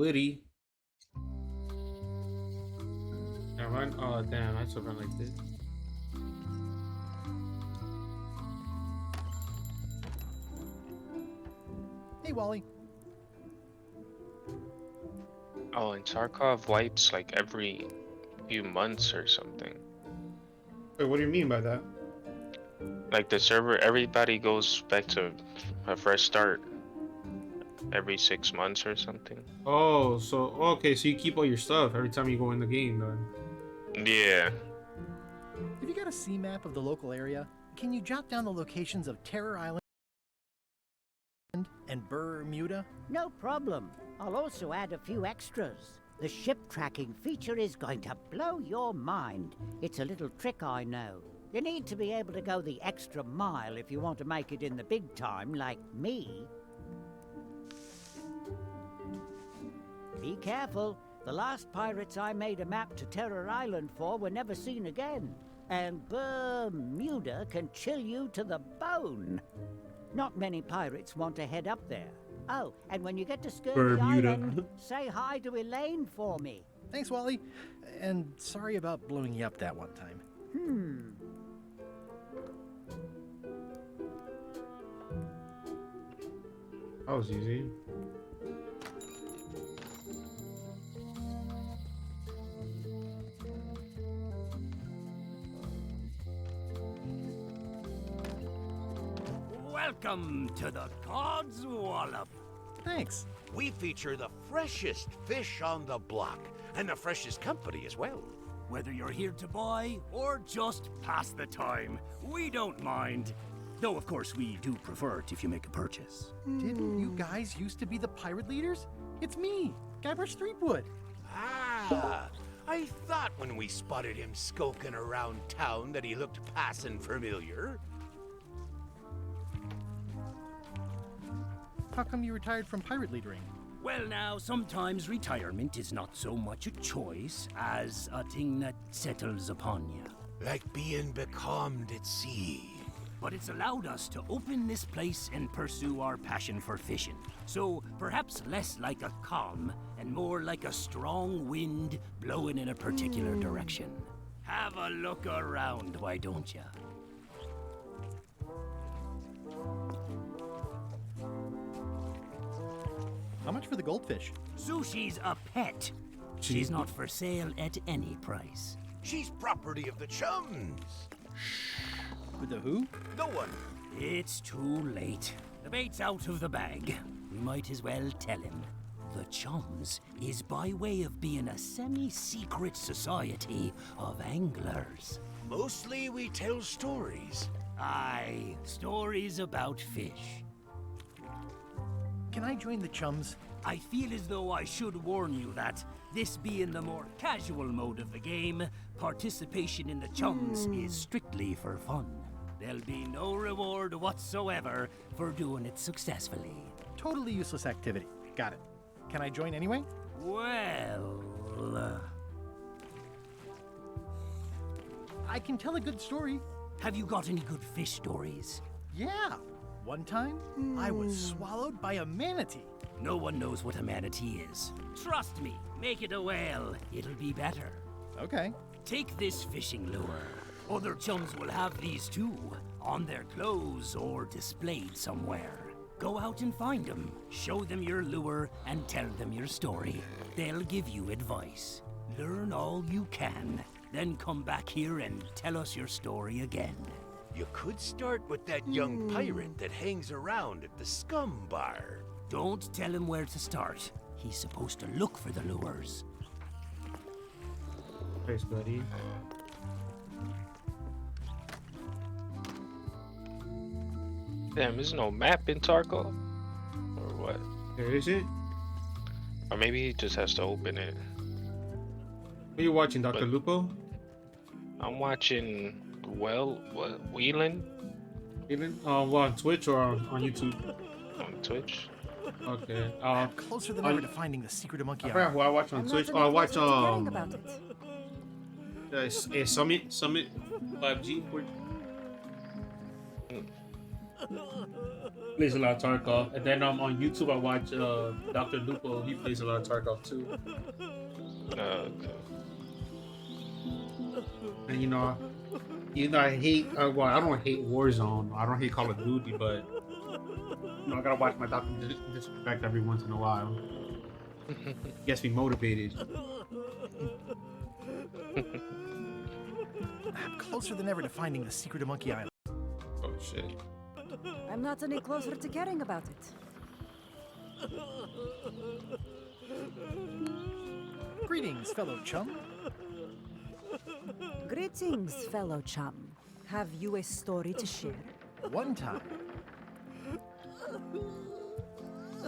Woody. I run. Oh damn! I have to run like this. Hey, Wally. Oh, and Tarkov wipes like every few months or something. Wait, what do you mean by that? Like the server, everybody goes back to a fresh start every 6 months or something. Oh, so okay, so you keep all your stuff every time you go in the game, then. Yeah. Have you got a sea map of the local area? Can you jot down the locations of Terror Island and Bermuda? No problem. I'll also add a few extras. The ship tracking feature is going to blow your mind. It's a little trick, I know. You need to be able to go the extra mile if you want to make it in the big time, like me. Be careful. The last pirates I made a map to Terror Island for were never seen again. And Bermuda can chill you to the bone. Not many pirates want to head up there. Oh, and when you get to Scurvy Bermuda. Island, say hi to Elaine for me. Thanks, Wally. And sorry about blowing you up that one time. That was easy. Welcome to the God's Wallop. Thanks. We feature the freshest fish on the block, and the freshest company as well. Whether you're here to buy or just pass the time, we don't mind. Though, of course, we do prefer it if you make a purchase. Didn't you guys used to be the pirate leaders? It's me, Guybrush Threepwood. Ah, I thought when we spotted him skulking around town that he looked passing familiar. How come you retired from pirate leadering? Well, now, sometimes retirement is not so much a choice as a thing that settles upon you. Like being becalmed at sea. But it's allowed us to open this place and pursue our passion for fishing. So perhaps less like a calm and more like a strong wind blowing in a particular direction. Have a look around, why don't ya? How much for the goldfish? Sushi's a pet. She's not for sale at any price. She's property of the chums. With the who? No one. It's too late. The bait's out of the bag. We might as well tell him. The Chums is by way of being a semi-secret society of anglers. Mostly we tell stories. Aye, stories about fish. Can I join the chums? I feel as though I should warn you that, this being the more casual mode of the game, participation in the Chums is strictly for fun. There'll be no reward whatsoever for doing it successfully. Totally useless activity. Got it. Can I join anyway? Well... I can tell a good story. have you got any good fish stories? Yeah. One time, I was swallowed by a manatee. No one knows what a manatee is. Trust me, make it a whale. It'll be better. Okay. Take this fishing lure. Other chums will have these too, on their clothes or displayed somewhere. Go out and find them, show them your lure, and tell them your story. They'll give you advice. Learn all you can, then come back here and tell us your story again. You could start with that young pirate that hangs around at the Scum Bar. Don't tell him where to start. He's supposed to look for the lures. Thanks, buddy. Damn, there's no map in Tarkov? Or what? There is it. Or maybe he just has to open it. What are you watching, Dr. But- Lupo? I'm watching, well, what, Wheeling Even? What, on Twitch or on YouTube? on Twitch. Okay. Closer than ever to finding the secret of Monkey I forgot Island. who I watch on I'm Twitch. not Oh, I really watch close to caring about it. Summit 5G. Plays a lot of Tarkov, and then on YouTube I watch Dr. Lupo. He plays a lot of Tarkov too. Okay. And I hate. Well, I don't hate Warzone. I don't hate Call of Duty, but I gotta watch my Dr. Disrespect every once in a while. Gets me motivated. I'm closer than ever to finding the secret of Monkey Island. Oh shit. I'm not any closer to caring about it. Greetings, fellow chum. Greetings, fellow chum. Have you a story to share? One time,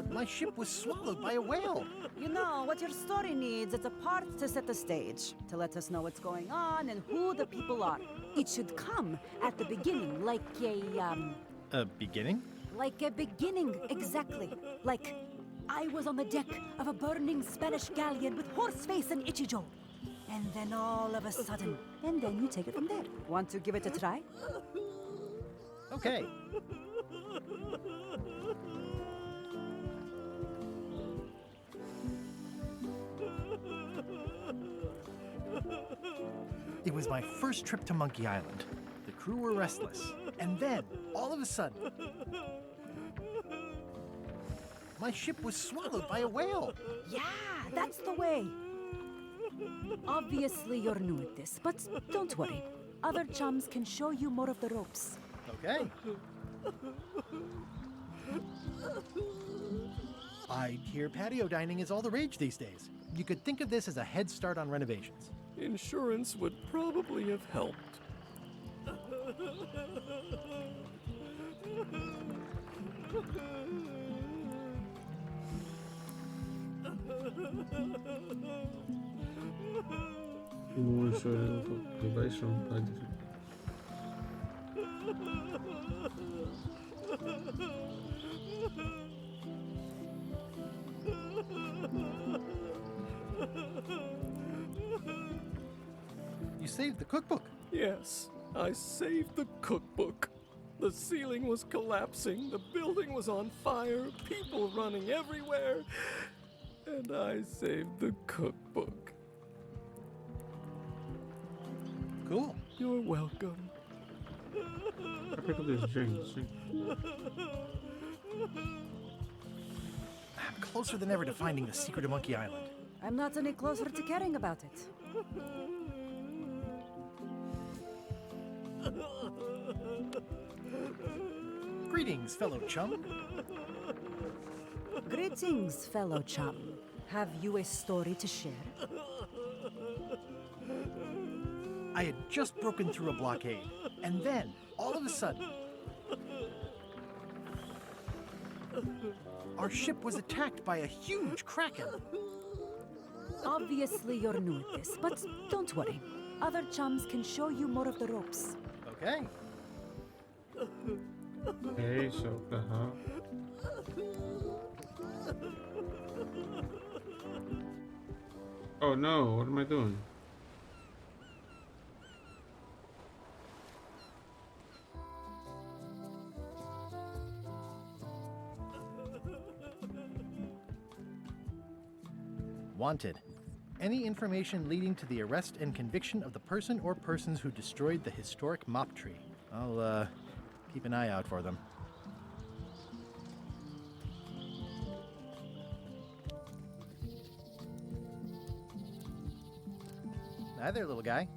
my ship was swallowed by a whale. You know, what your story needs is a part to set the stage, to let us know what's going on and who the people are. It should come at the beginning, like A beginning? like a beginning, exactly. Like, I was on the deck of a burning Spanish galleon with Horseface and Ichijo. And then all of a sudden, and then you take it from there. Want to give it a try? Okay. It was my first trip to Monkey Island. The crew were restless. And then, all of a sudden, my ship was swallowed by a whale. Yeah, that's the way. Obviously, you're new at this, but don't worry. Other chums can show you more of the ropes. Okay. I hear patio dining is all the rage these days. You could think of this as a head start on renovations. Insurance would probably have helped. You saved the cookbook. Yes, I saved the cookbook. The ceiling was collapsing, the building was on fire, people running everywhere, and I saved the cookbook. Cool. You're welcome. I pick up this drink. I'm closer than ever to finding the secret of Monkey Island. I'm not any closer to caring about it. Greetings, fellow chum. Greetings, fellow chum. Have you a story to share? I had just broken through a blockade, and then, all of a sudden, our ship was attacked by a huge kraken. Obviously, you're new at this, but don't worry. Other chums can show you more of the ropes. Okay. Okay, so Oh no, what am I doing? Wanted. Any information leading to the arrest and conviction of the person or persons who destroyed the historic mop tree. I'll, keep an eye out for them. Hi there, little guy.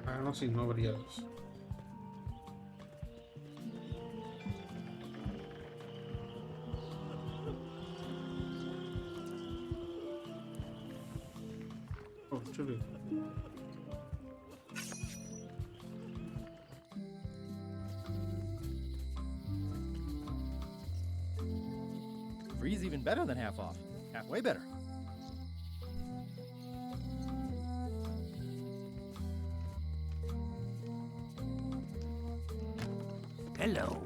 I don't see nobody else. Oh, Julie. Free's even better than half off. Halfway better. Hello.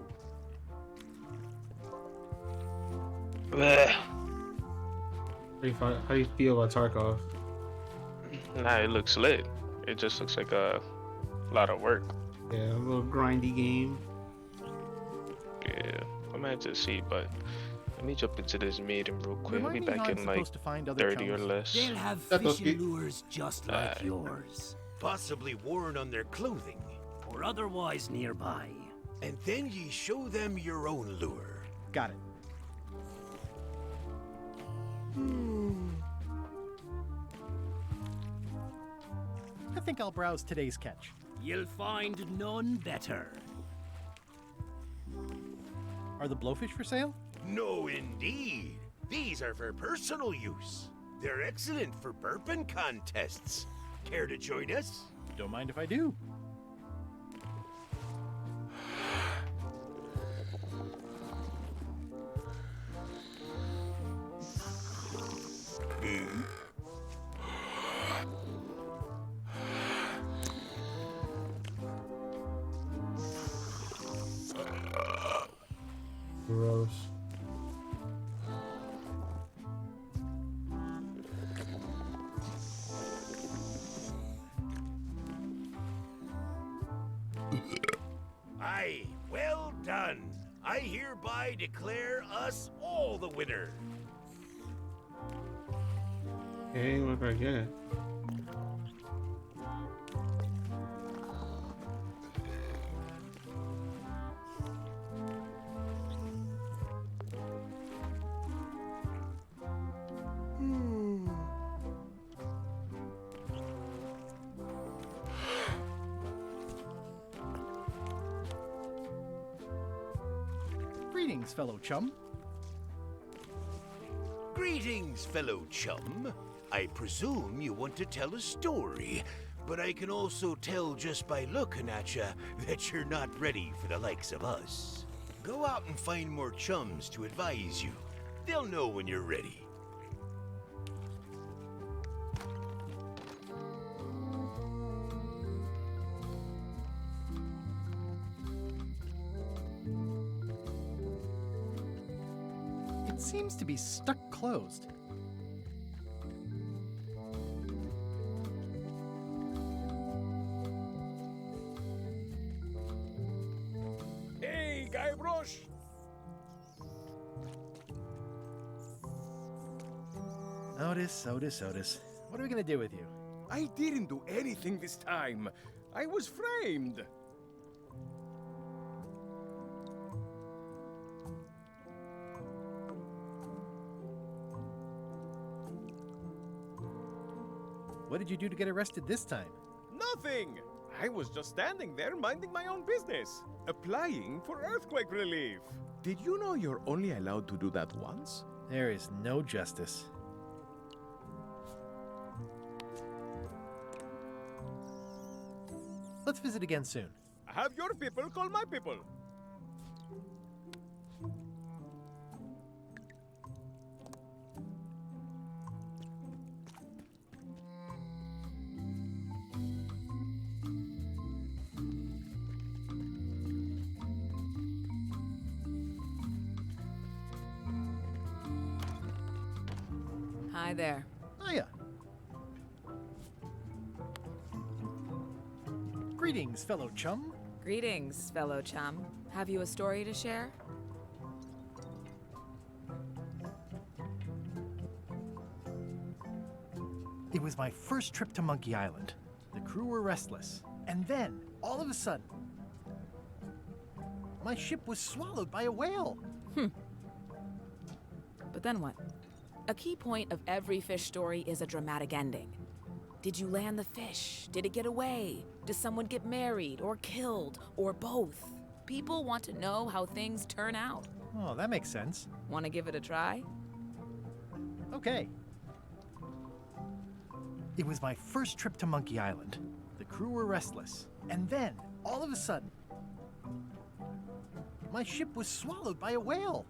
Bleh. How do you feel about Tarkov? Nah, it looks lit. It just looks like a lot of work. Yeah, a little grindy game. Yeah, I might have to see, but let me jump into this meeting real quick. I'll Remind be me back how I'm in like supposed to find other 30 or chums. less. They'll have That was fishing good. lures just like yours, Possibly worn on their clothing. or otherwise nearby. And then ye show them your own lure. Got it. I think I'll browse today's catch. You'll find none better. Are the blowfish for sale? No, indeed. These are for personal use. They're excellent for burping contests. Care to join us? Don't mind if I do. Gross. Aye, well done. I hereby declare us all the winner. Okay, what do I get? Greetings, fellow chum. Greetings, fellow chum. I presume you want to tell a story, but I can also tell just by looking at you that you're not ready for the likes of us. Go out and find more chums to advise you. They'll know when you're ready. It seems to be stuck closed. Hey, Guybrush! Otis. What are we gonna do with you? I didn't do anything this time. I was framed. What did you do to get arrested this time? Nothing! I was just standing there minding my own business, applying for earthquake relief. Did you know you're only allowed to do that once? There is no justice. Let's visit again soon. Have your people call my people. Hi there. Hiya. Greetings, fellow chum. Greetings, fellow chum. Have you a story to share? It was my first trip to Monkey Island. The crew were restless. And then, all of a sudden, my ship was swallowed by a whale. But then what? A key point of every fish story is a dramatic ending. Did you land the fish? Did it get away? Did someone get married or killed or both? People want to know how things turn out. Oh, that makes sense. Want to give it a try? Okay. It was my first trip to Monkey Island. The crew were restless. And then, all of a sudden, my ship was swallowed by a whale.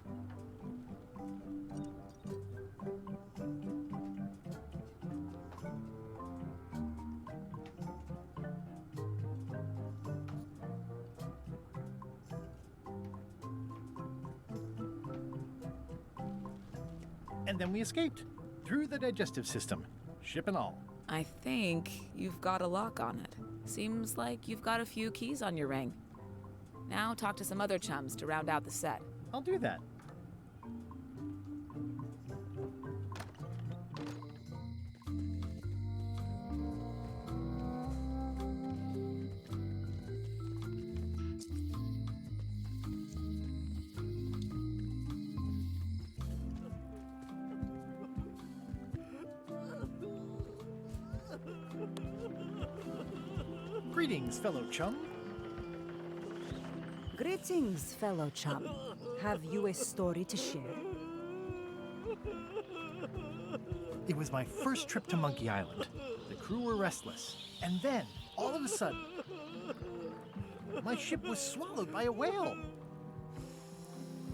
And then we escaped. Through the digestive system. Ship and all. I think you've got a lock on it. Seems like you've got a few keys on your ring. Now talk to some other chums to round out the set. I'll do that. Greetings, fellow chum. Greetings, fellow chum. Have you a story to share? It was my first trip to Monkey Island. The crew were restless. And then, all of a sudden, my ship was swallowed by a whale.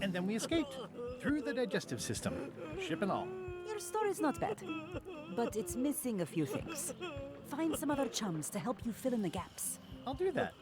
And then we escaped. Through the digestive system. Ship and all. Your story's not bad, but it's missing a few things. Find some other chums to help you fill in the gaps. I'll do that.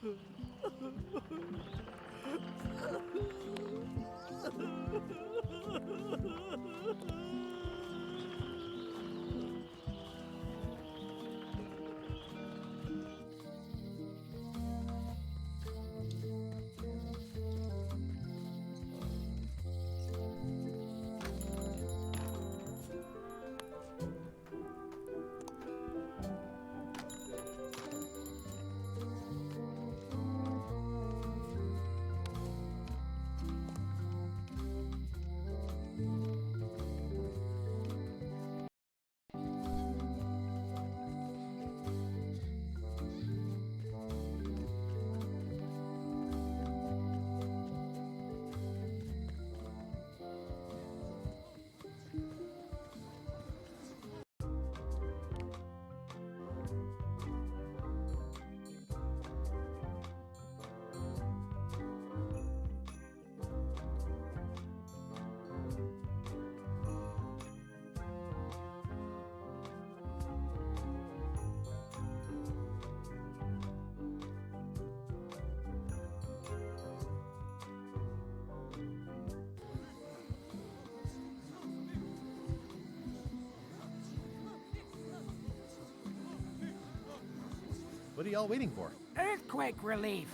What are y'all waiting for? Earthquake relief.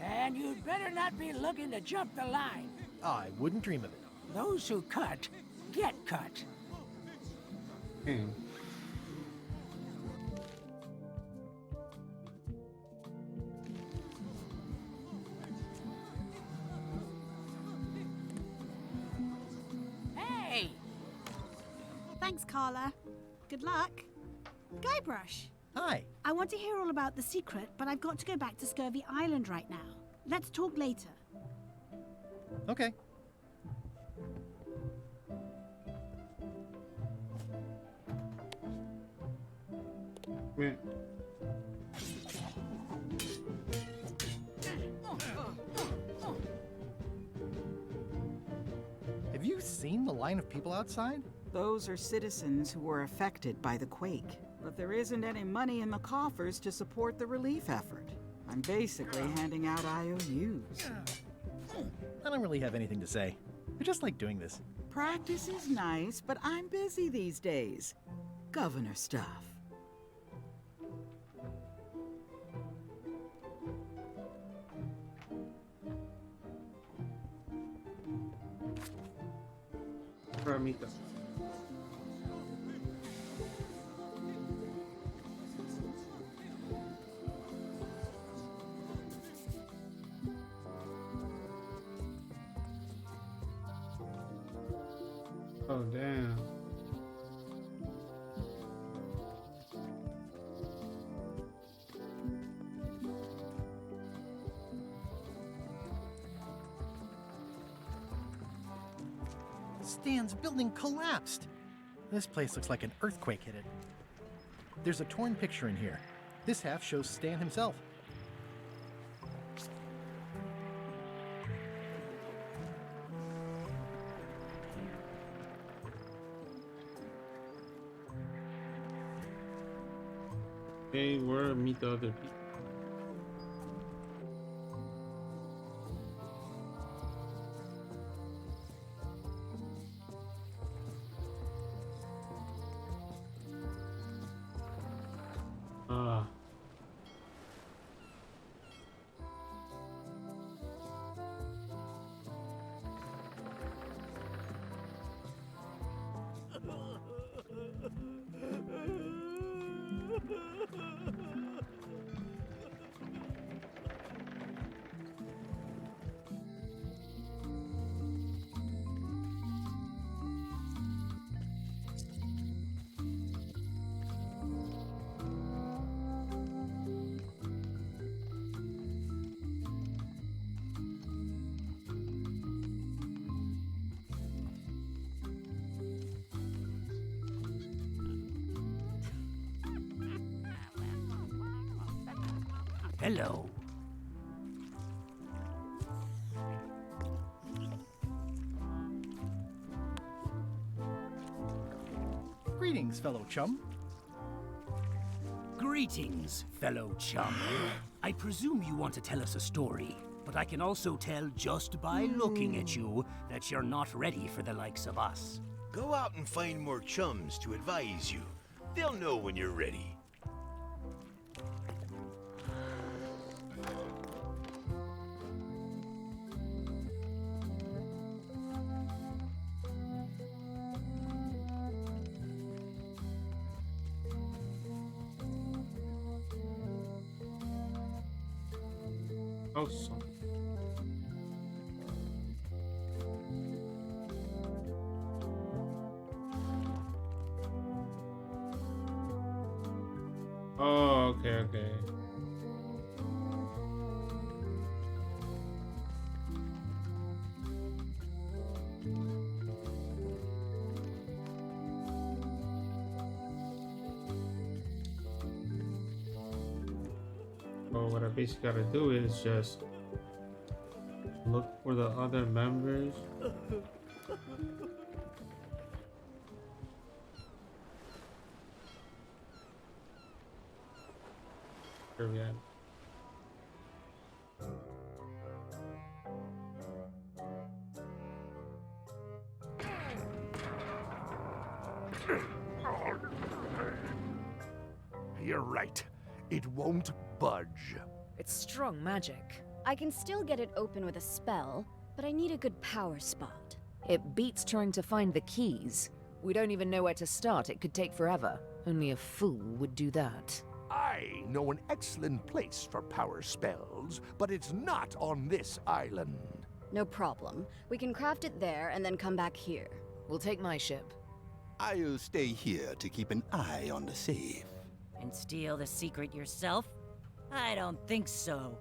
And you'd better not be looking to jump the line. I wouldn't dream of it. Those who cut, get cut. Hey! Thanks, Carla. Good luck. Guybrush. Hi. I want to hear all about the secret, but I've got to go back to Scurvy Island right now. Let's talk later. Okay. Wait. Have you seen the line of people outside? Those are citizens who were affected by the quake. But there isn't any money in the coffers to support the relief effort. I'm basically handing out IOUs. I don't really have anything to say. I just like doing this. Practice is nice, but I'm busy these days. Governor stuff. Ramita. Oh, damn. Stan's building collapsed. This place looks like an earthquake hit it. There's a torn picture in here. This half shows Stan himself. Hey, where meet the other people? fellow. Greetings, fellow chum. Greetings, fellow chum. I presume you want to tell us a story, but I can also tell just by looking at you that you're not ready for the likes of us. Go out and find more chums to advise you. They'll know when you're ready. Awesome. Oh, okay. So what I basically gotta do is just look for the other members. Where we at? You're right. It won't budge. It's strong magic. I can still get it open with a spell, but I need a good power spot. It beats trying to find the keys. We don't even know where to start. It could take forever. Only a fool would do that. I know an excellent place for power spells, but it's not on this island. No problem. We can craft it there and then come back here. We'll take my ship. I'll stay here to keep an eye on the safe. And steal the secret yourself? I don't think so.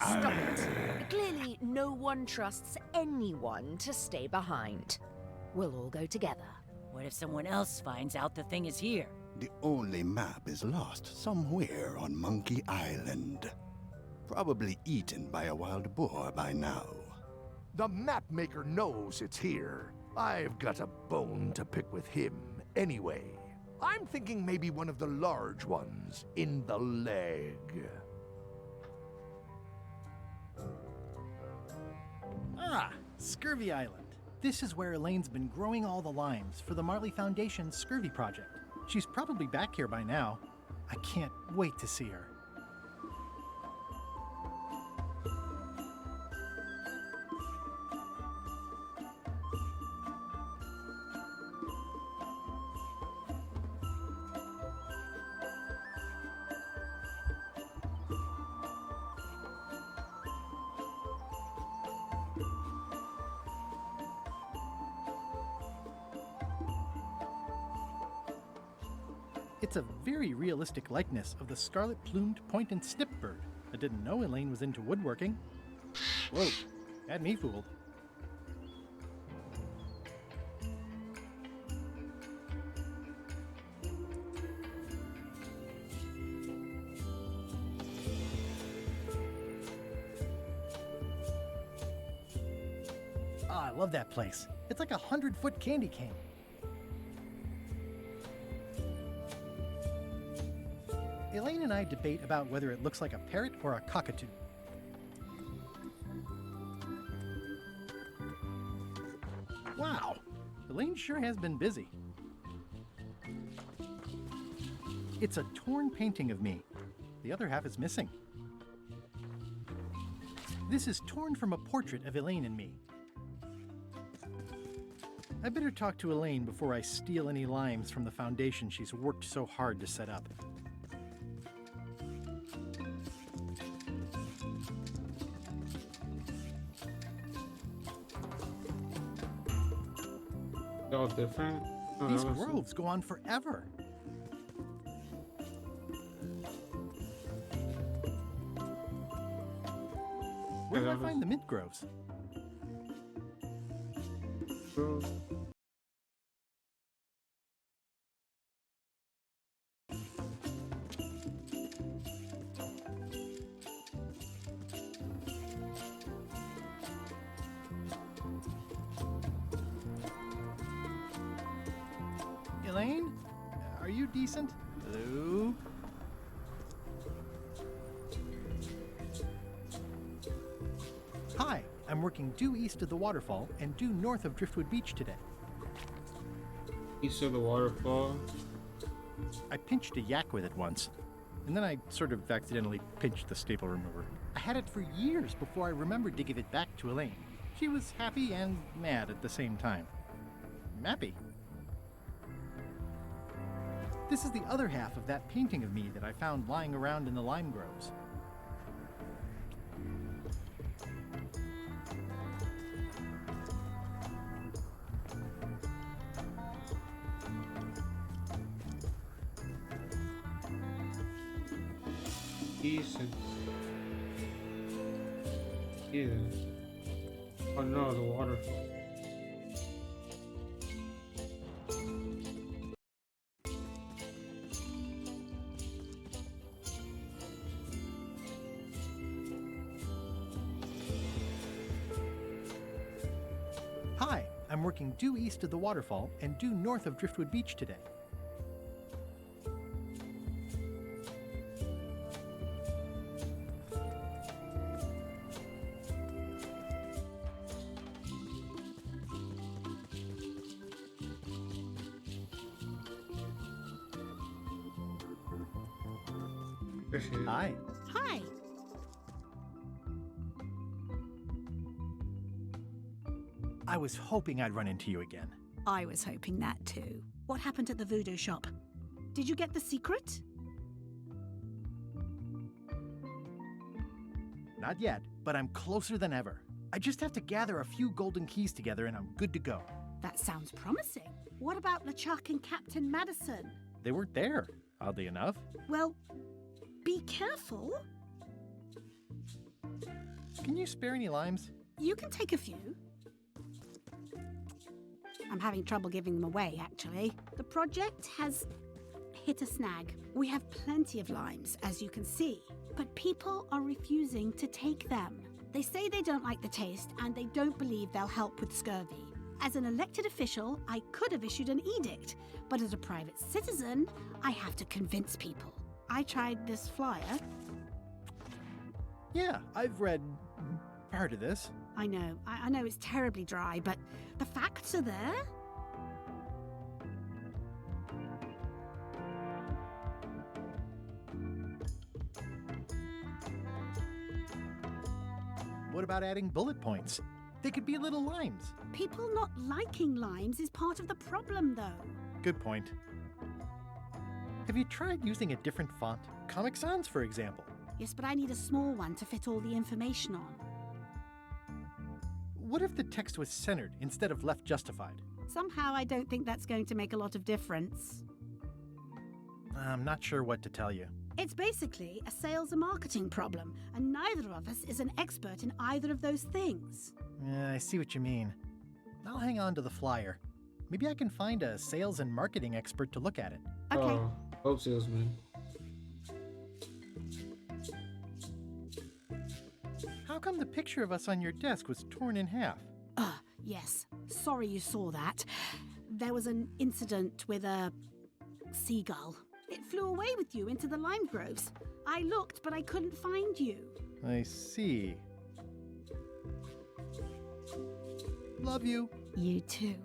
Stop it. Clearly, no one trusts anyone to stay behind. We'll all go together. What if someone else finds out the thing is here? The only map is lost somewhere on Monkey Island. Probably eaten by a wild boar by now. The map maker knows it's here. I've got a bone to pick with him anyway. I'm thinking maybe one of the large ones in the leg. Ah, Scurvy Island. This is where Elaine's been growing all the limes for the Marley Foundation's Scurvy project. She's probably back here by now. I can't wait to see her. It's a very realistic likeness of the scarlet-plumed point and snip bird. I didn't know Elaine was into woodworking. Whoa, had me fooled. Ah, I love that place. It's like a 100-foot candy cane. Elaine and I debate about whether it looks like a parrot or a cockatoo. Wow, Elaine sure has been busy. It's a torn painting of me. The other half is missing. This is torn from a portrait of Elaine and me. I better talk to Elaine before I steal any limes from the foundation she's worked so hard to set up. They're all different. Oh, These that was- groves go on forever. Where do I find the mint groves? Elaine? Are you decent? Hello? Hi, I'm working due east of the waterfall and due north of Driftwood Beach today. East of the waterfall. I pinched a yak with it once, and then I sort of accidentally pinched the staple remover. I had it for years before I remembered to give it back to Elaine. She was happy and mad at the same time. Mappy. This is the other half of that painting of me that I found lying around in the lime groves. Decent. Yeah. Oh no, the waterfall. Hi, I'm working due east of the waterfall and due north of Driftwood Beach today. Hi. Hi. I was hoping I'd run into you again. I was hoping that too. What happened at the voodoo shop? Did you get the secret? Not yet, but I'm closer than ever. I just have to gather a few golden keys together and I'm good to go. That sounds promising. What about LeChuck and Captain Madison? They weren't there, oddly enough. Well, be careful. Can you spare any limes? You can take a few. I'm having trouble giving them away, actually. The project has hit a snag. We have plenty of limes, as you can see, but people are refusing to take them. They say they don't like the taste, and they don't believe they'll help with scurvy. As an elected official, I could have issued an edict, but as a private citizen, I have to convince people. I tried this flyer. Yeah, I've read part of this. I know it's terribly dry, but the facts are there. What about adding bullet points? They could be little limes. People not liking limes is part of the problem, though. Good point. Have you tried using a different font? Comic Sans, for example. Yes, but I need a small one to fit all the information on. What if the text was centered instead of left justified? Somehow I don't think that's going to make a lot of difference. I'm not sure what to tell you. It's basically a sales and marketing problem, and neither of us is an expert in either of those things. Yeah, I see what you mean. I'll hang on to the flyer. Maybe I can find a sales and marketing expert to look at it. Okay. Hope salesman. How come the picture of us on your desk was torn in half? Yes. Sorry you saw that. There was an incident with a seagull. It flew away with you into the lime groves. I looked, but I couldn't find you. I see. Love you. You too.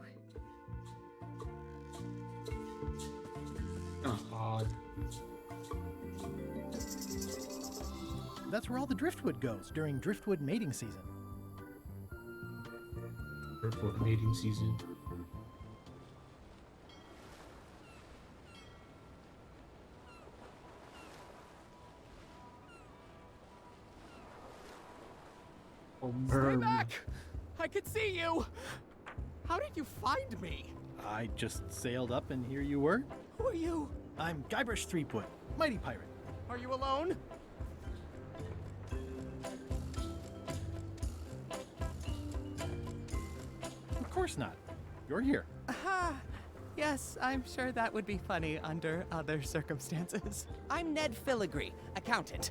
Odd. That's where all the driftwood goes during driftwood mating season. Driftwood mating season. Stay back! I could see you! How did you find me? I just sailed up and here you were. Who are you? I'm Guybrush Threepwood, mighty pirate. Are you alone? Of course not. You're here. Yes, I'm sure that would be funny under other circumstances. I'm Ned Filigree, accountant.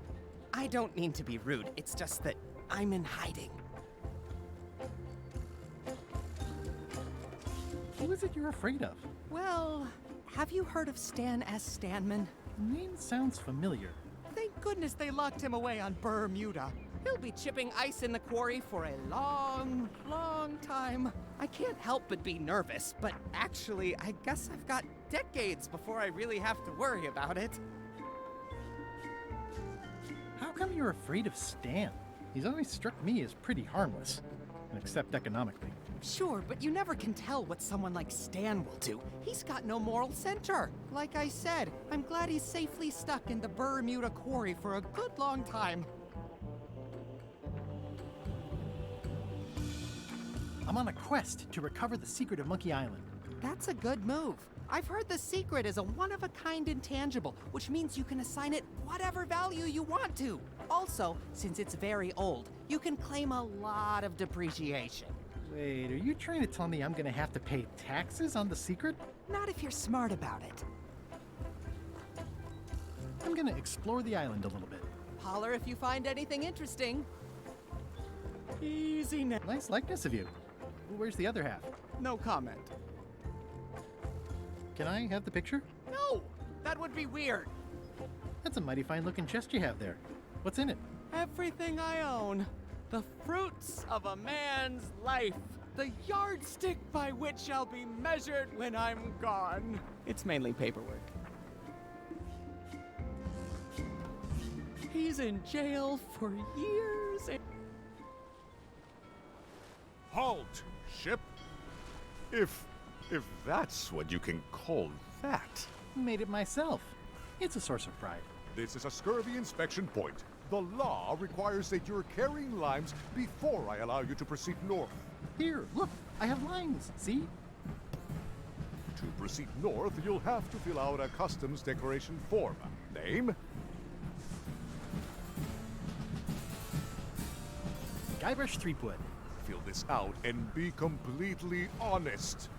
I don't mean to be rude, it's just that I'm in hiding. Who is it you're afraid of? Well, have you heard of Stan S. Stanman? Name sounds familiar. Thank goodness they locked him away on Bermuda. He'll be chipping ice in the quarry for a long, long time. I can't help but be nervous, but actually, I guess I've got decades before I really have to worry about it. How come you're afraid of Stan? He's always struck me as pretty harmless, except economically. Sure, but you never can tell what someone like Stan will do. He's got no moral center. Like I said, I'm glad he's safely stuck in the Bermuda quarry for a good long time. I'm on a quest to recover the secret of Monkey Island. That's a good move. I've heard the secret is a one-of-a-kind intangible, which means you can assign it whatever value you want to. Also, since it's very old, you can claim a lot of depreciation. Wait, are you trying to tell me I'm gonna have to pay taxes on the secret? Not if you're smart about it. I'm gonna explore the island a little bit. Holler if you find anything interesting. Easy now. Nice likeness of you. Where's the other half? No comment. Can I have the picture? No! That would be weird. That's a mighty fine looking chest you have there. What's in it? Everything I own. The fruits of a man's life. The yardstick by which I'll be measured when I'm gone. It's mainly paperwork. He's in jail for years. Halt, ship! If that's what you can call that. Made it myself. It's a source of pride. This is a scurvy inspection point. The law requires that you're carrying limes before I allow you to proceed north. Here, look, I have limes, see? To proceed north, you'll have to fill out a customs declaration form. Name? Guybrush Threepwood. Fill this out and be completely honest.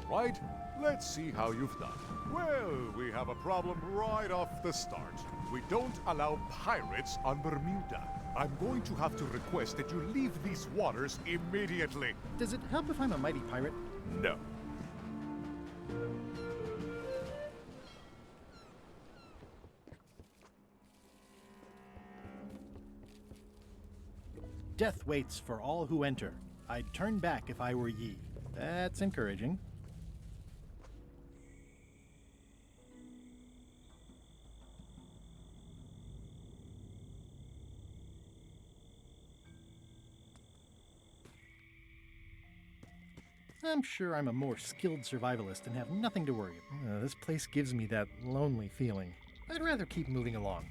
Right, let's see how you've done. Well, we have a problem right off the start. We don't allow pirates on Bermuda. I'm going to have to request that you leave these waters immediately. Does it help if I'm a mighty pirate? No. Death waits for all who enter. I'd turn back if I were ye. That's encouraging. I'm sure I'm a more skilled survivalist and have nothing to worry about. This place gives me that lonely feeling. I'd rather keep moving along.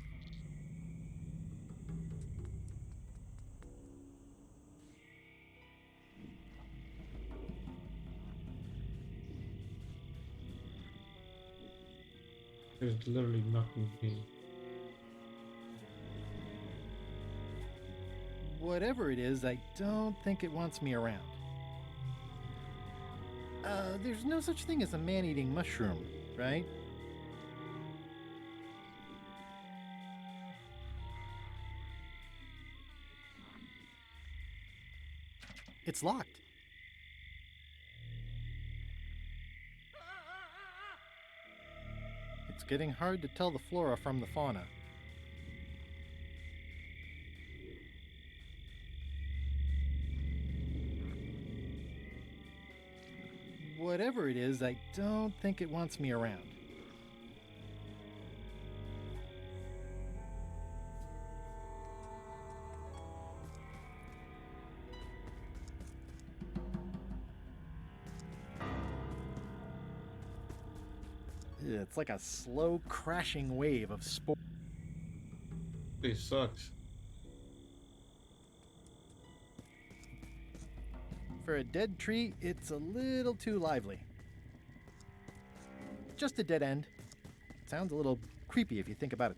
There's literally nothing here. Whatever it is, I don't think it wants me around. There's no such thing as a man-eating mushroom, right? It's locked. It's getting hard to tell the flora from the fauna. whatever it is, I don't think it wants me around. It's like a slow crashing wave of spore. It sucks. For a dead tree, it's a little too lively. Just a dead end. Sounds a little creepy if you think about it.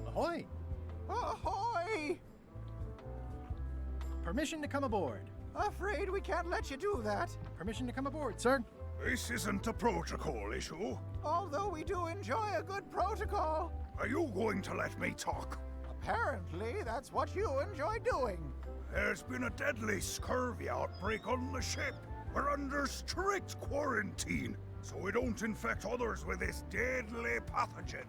Ahoy! Ahoy! Permission to come aboard. Afraid we can't let you do that. Permission to come aboard, sir. This isn't a protocol issue. Although we do enjoy a good protocol. Are you going to let me talk? Apparently, that's what you enjoy doing. There's been a deadly scurvy outbreak on the ship. We're under strict quarantine, so we don't infect others with this deadly pathogen.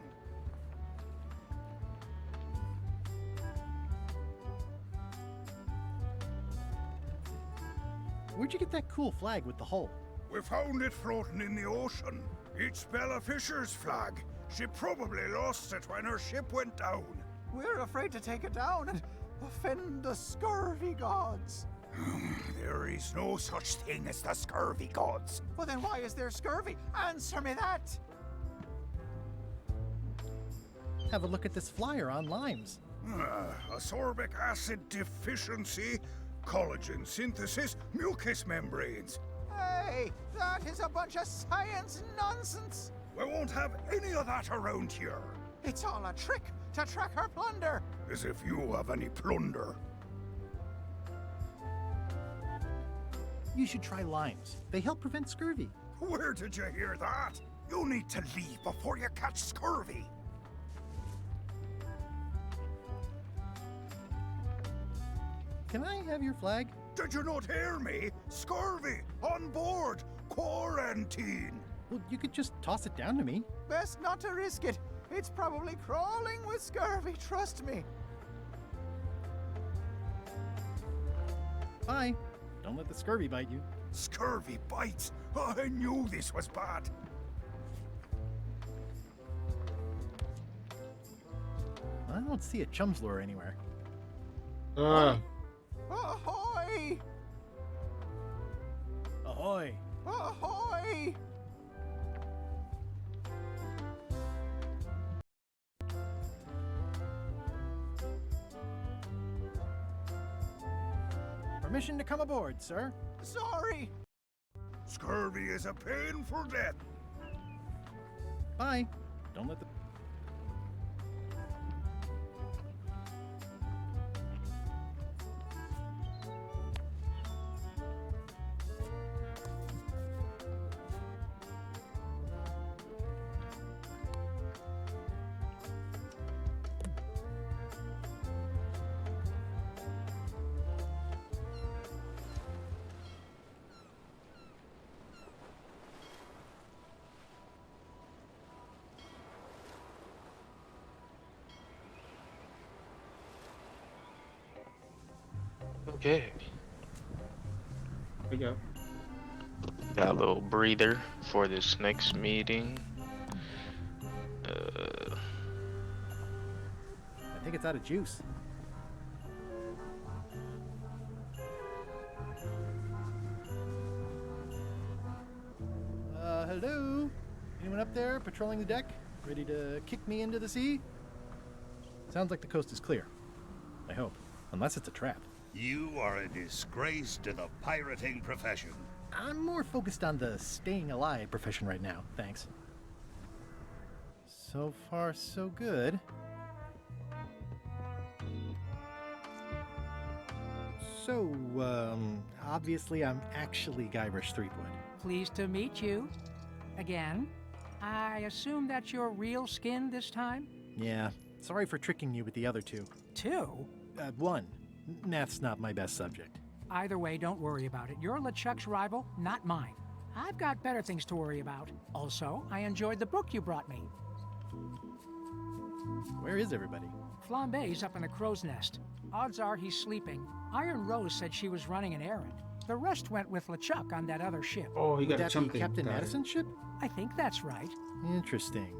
Where'd you get that cool flag with the hole? We found it floating in the ocean. It's Bella Fisher's flag. She probably lost it when her ship went down. We're afraid to take it down and offend the scurvy gods. There is no such thing as the scurvy gods. Well, then why is there scurvy? Answer me that! Have a look at this flyer on limes. Ascorbic acid deficiency, collagen synthesis, mucous membranes. Hey, that is a bunch of science nonsense. We won't have any of that around here. It's all a trick to track our plunder. As if you have any plunder. You should try limes. They help prevent scurvy. Where did you hear that? You need to leave before you catch scurvy. Can I have your flag? Did you not hear me? Scurvy! On board! Quarantine! Well, you could just toss it down to me. Best not to risk it. It's probably crawling with scurvy, trust me. Bye. Don't let the scurvy bite you. Scurvy bites? I knew this was bad. I don't see a chum's lure anywhere. Ahoy! Ahoy! Ahoy! Permission to come aboard, sir. Sorry! Scurvy is a painful death. Bye. Don't let the... Okay. There you go. Got a little breather for this next meeting. I think it's out of juice. Hello? Anyone up there patrolling the deck? Ready to kick me into the sea? Sounds like the coast is clear. I hope. Unless it's a trap. You are a disgrace to the pirating profession. I'm more focused on the staying alive profession right now, thanks. So far, so good. So, obviously I'm actually Guybrush Threepwood. Pleased to meet you. Again. I assume that's your real skin this time? Yeah, sorry for tricking you with the other two. Two? One. Math's not my best subject. Either way, don't worry about it. You're LeChuck's rival, not mine. I've got better things to worry about. Also, I enjoyed the book you brought me. Where is everybody? Flambe's up in the crow's nest. Odds are he's sleeping. Iron Rose said she was running an errand. The rest went with LeChuck on that other ship. Oh, he got Would that something. be Captain Got it. Madison's ship? I think that's right. Interesting.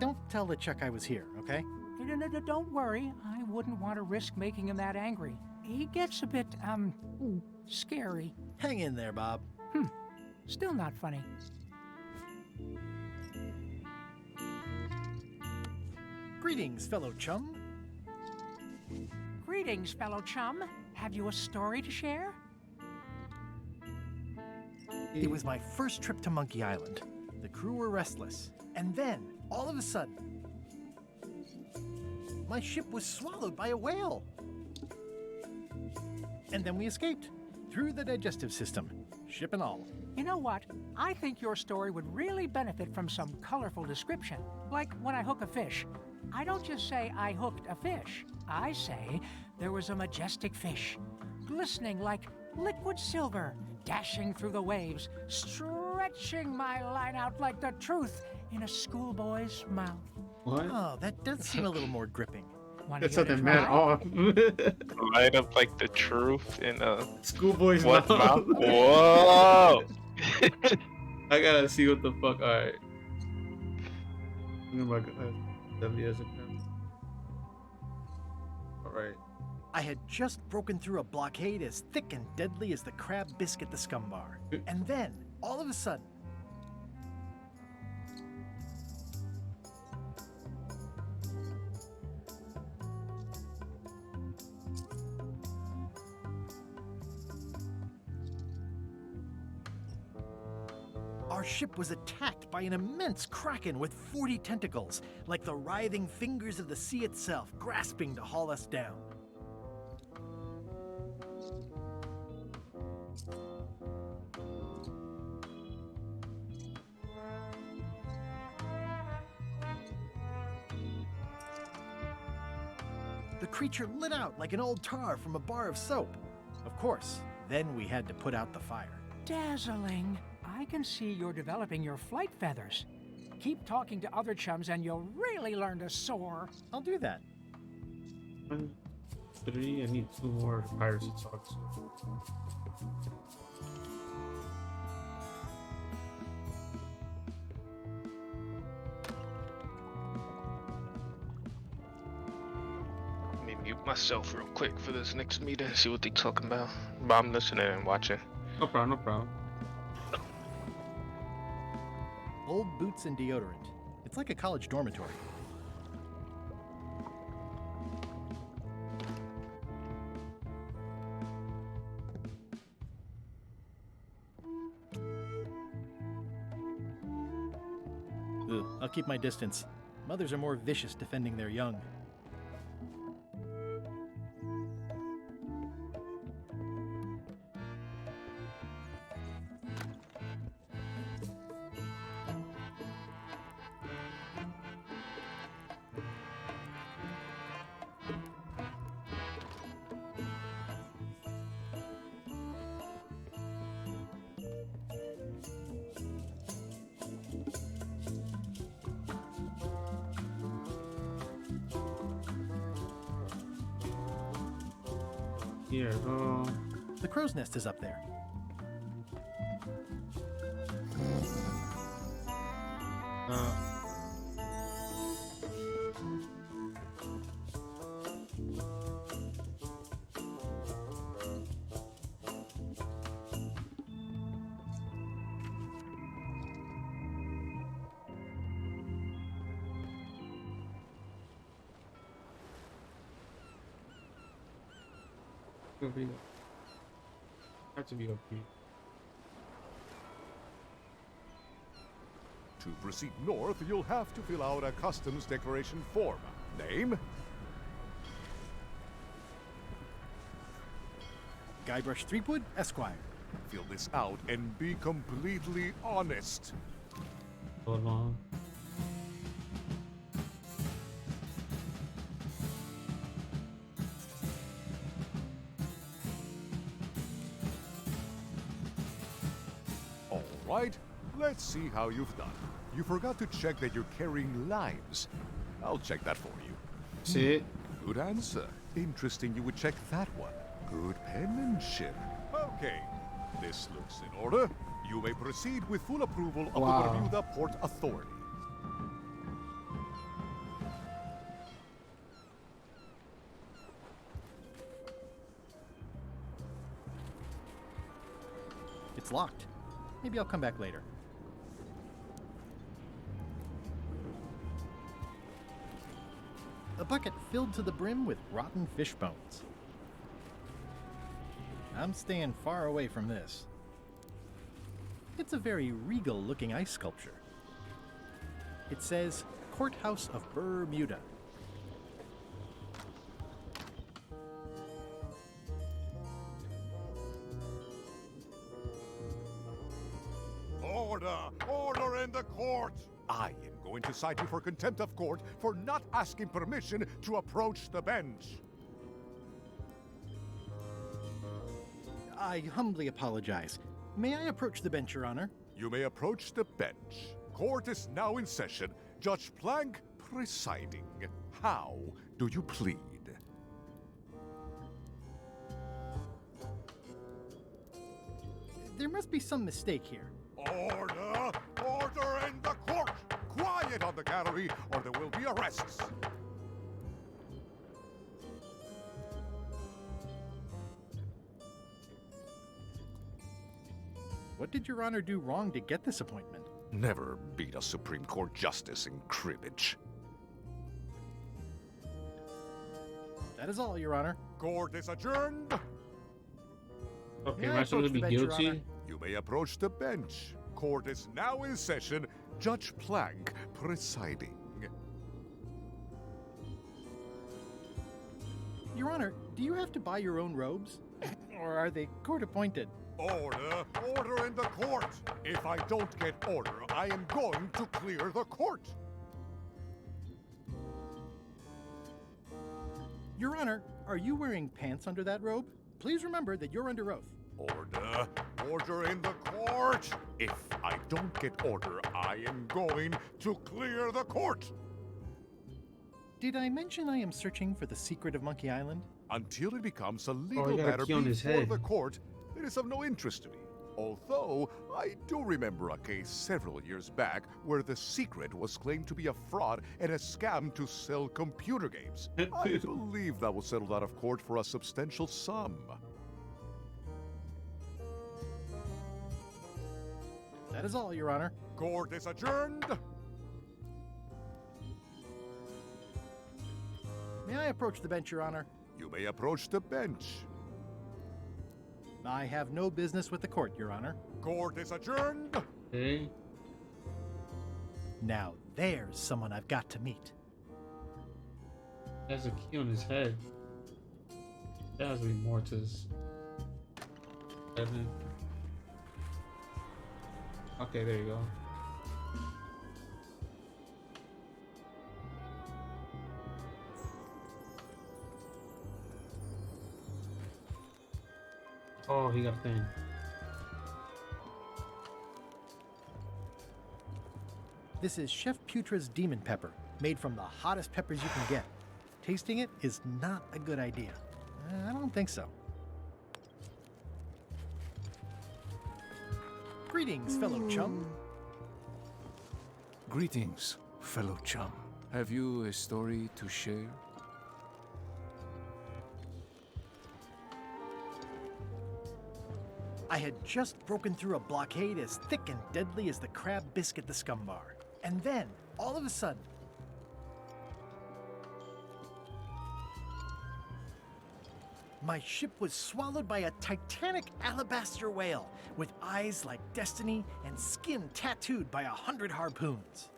Don't tell LeChuck I was here, okay? Don't worry. I wouldn't want to risk making him that angry. He gets a bit, scary. Hang in there, Bob. Still not funny. Greetings, fellow chum. Greetings, fellow chum. Have you a story to share? It was my first trip to Monkey Island. The crew were restless. And then, all of a sudden, my ship was swallowed by a whale. And then we escaped through the digestive system, ship and all. You know what? I think your story would really benefit from some colorful description. Like when I hook a fish. I don't just say I hooked a fish. I say there was a majestic fish, glistening like liquid silver, dashing through the waves, stretching my line out like the truth in a schoolboy's mouth. What? Oh, that does seem a little more gripping. That's something mad off. Light up like the truth in a Schoolboy's what mouth. mouth? Whoa! I gotta see what the fuck. Alright. Oh my god. Alright. I had just broken through a blockade as thick and deadly as the crab biscuit the scum bar. And then, all of a sudden, our ship was attacked by an immense kraken with 40 tentacles, like the writhing fingers of the sea itself, grasping to haul us down. The creature lit out like an old tar from a bar of soap. Of course, then we had to put out the fire. Dazzling. I can see you're developing your flight feathers. Keep talking to other chums and you'll really learn to soar. I'll do that. 1, 3. I need 2 more piracy talks. Let me mute myself real quick for this next meeting, see what they talking about. But I'm listening and watching. No problem, no problem. Old boots and deodorant. It's like a college dormitory. Ugh, I'll keep my distance. Mothers are more vicious defending their young. Here, The crow's nest is up there. Have to be up here. To proceed north, you'll have to fill out a customs declaration form. Name? Guybrush Threepwood, Esquire. Fill this out and be completely honest. Hold on. right, let's see how you've done. You forgot to check that you're carrying limes. I'll check that for you. See it? Good answer. Interesting you would check that one. Good penmanship. Okay, this looks in order. You may proceed with full approval of the Bermuda Port Authority. It's locked. Maybe I'll come back later. A bucket filled to the brim with rotten fish bones. I'm staying far away from this. It's a very regal-looking ice sculpture. It says, Courthouse of Bermuda. Order! Order in the court! I am going to cite you for contempt of court for not asking permission to approach the bench. I humbly apologize. May I approach the bench, Your Honor? You may approach the bench. Court is now in session. Judge Plank presiding. How do you plead? There must be some mistake here. Order! Order in the court! Quiet on the gallery, or there will be arrests. What did Your Honor do wrong to get this appointment? Never beat a Supreme Court justice in cribbage. That is all, Your Honor. Court is adjourned. Okay, May am I I supposed to be approach the bench, Your Honor? guilty? You may approach the bench. Court is now in session. Judge Plank presiding. Your Honor, do you have to buy your own robes? Or are they court-appointed? Order! Order in the court! If I don't get order, I am going to clear the court! Your Honor, are you wearing pants under that robe? Please remember that you're under oath. Order! Order in the court! If I don't get order, I am going to clear the court! Did I mention I am searching for the secret of Monkey Island? Until it becomes a he legal got a matter key on his before head. the court, it is of no interest to me. Although, I do remember a case several years back where the secret was claimed to be a fraud and a scam to sell computer games. I believe that was settled out of court for a substantial sum. That is all, Your Honor. Court is adjourned. May I approach the bench, Your Honor? You may approach the bench. I have no business with the court, Your Honor. Court is adjourned. Okay. Now there's someone I've got to meet. Has a key on his head. There has to be more to this. Okay, there you go. Oh, he got a thing. This is Chef Putra's Demon Pepper, made from the hottest peppers you can get. Tasting it is not a good idea. I don't think so. Greetings, fellow chum. Greetings, fellow chum. Have you a story to share? I had just broken through a blockade as thick and deadly as the crab biscuit the scum bar. And then, all of a sudden, my ship was swallowed by a titanic alabaster whale with eyes like destiny and skin tattooed by 100 harpoons.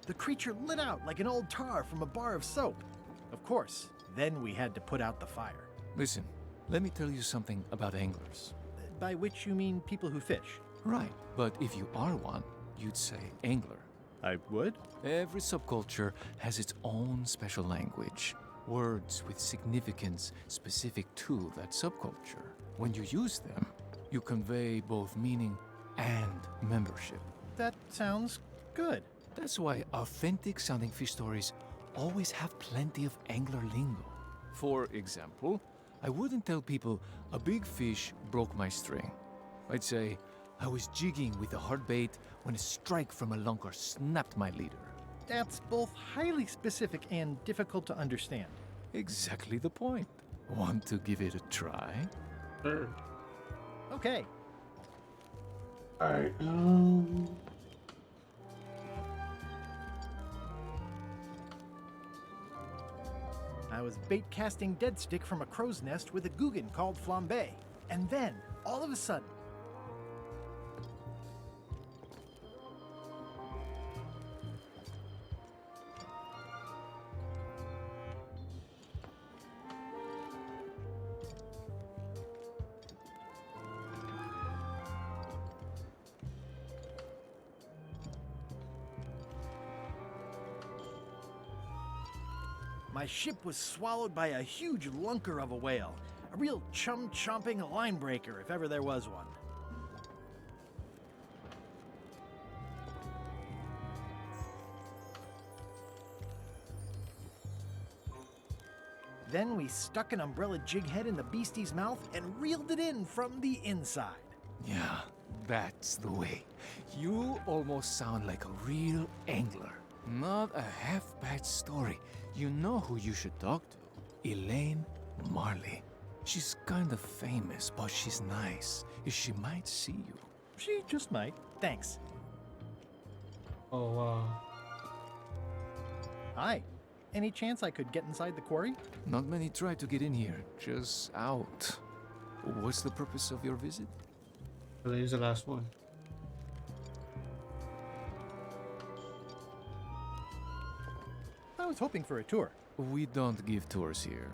The creature lit out like an old tar from a bar of soap. Of course, then we had to put out the fire. Listen, let me tell you something about anglers. By which you mean people who fish? Right, but if you are one, you'd say angler. I would? Every subculture has its own special language. Words with significance specific to that subculture. When you use them, you convey both meaning and membership. That sounds good. That's why authentic sounding fish stories always have plenty of angler lingo. For example, I wouldn't tell people a big fish broke my string. I'd say I was jigging with a hard bait when a strike from a lunker snapped my leader. That's both highly specific and difficult to understand. Exactly the point. Want to give it a try? Sure. Okay. Alright, I was bait casting dead stick from a crow's nest with a Guggen called Flambe. And then, all of a sudden, my ship was swallowed by a huge lunker of a whale. A real chum-chomping line breaker, if ever there was one. Then we stuck an umbrella jig head in the beastie's mouth and reeled it in from the inside. Yeah, that's the way. You almost sound like a real angler. Not a half-bad story. You know who you should talk to. Elaine Marley. She's kind of famous, but she's nice. She might see you. She just might. Thanks. Oh, wow. Hi. Any chance I could get inside the quarry? Not many try to get in here, just out. What's the purpose of your visit? Elaine's the last one. I was hoping for a tour. We don't give tours here.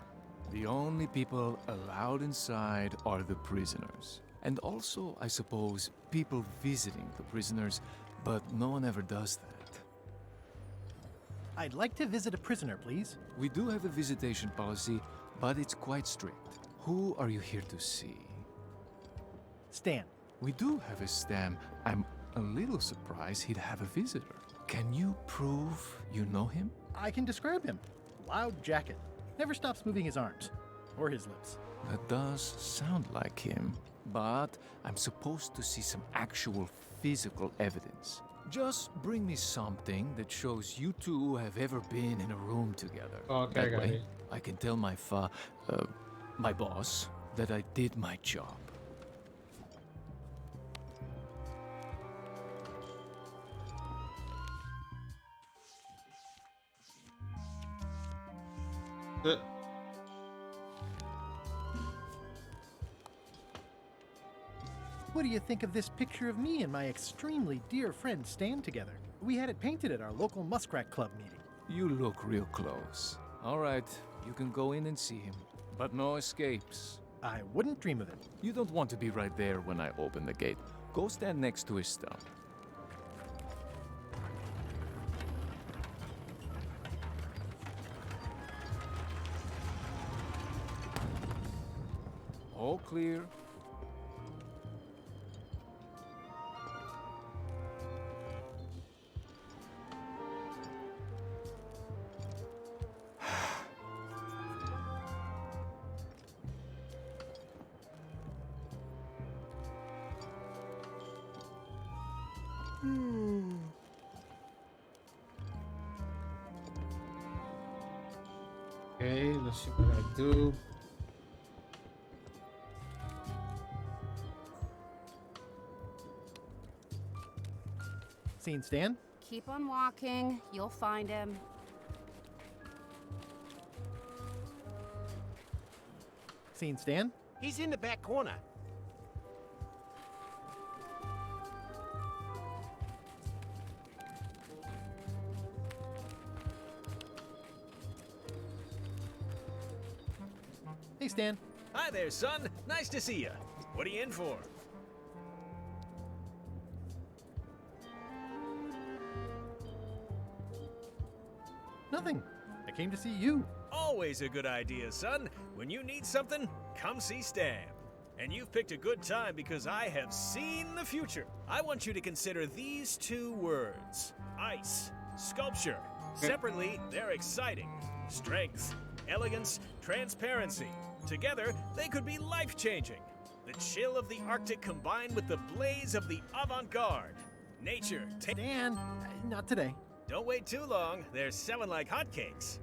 The only people allowed inside are the prisoners. And also, I suppose, people visiting the prisoners, but no one ever does that. I'd like to visit a prisoner, please. We do have a visitation policy, but it's quite strict. Who are you here to see? Stan. We do have a Stan. I'm a little surprised he'd have a visitor. Can you prove you know him? I can describe him. Loud jacket. Never stops moving his arms. Or his lips. That does sound like him. But I'm supposed to see some actual physical evidence. Just bring me something that shows you two have ever been in a room together. Okay, that got way, it. I can tell my boss that I did my job. What do you think of this picture of me and my extremely dear friend Stan together? We had it painted at our local Muskrat Club meeting. You look real close. All right, you can go in and see him, but no escapes. I wouldn't dream of it. You don't want to be right there when I open the gate. Go stand next to his stump. All clear. Okay, let's see what I do. Seen Stan? Keep on walking. You'll find him. Seen Stan? He's in the back corner. Hey, Stan. Hi there, son. Nice to see you. What are you in for? came to see you. Always a good idea, son. When you need something, come see Stan. And you've picked a good time because I have seen the future. I want you to consider these 2 words: ice, sculpture. Separately, they're exciting. Strength, elegance, transparency. Together, they could be life-changing. The chill of the Arctic combined with the blaze of the avant-garde. Nature. Dan, not today. Don't wait too long. They're selling like hotcakes.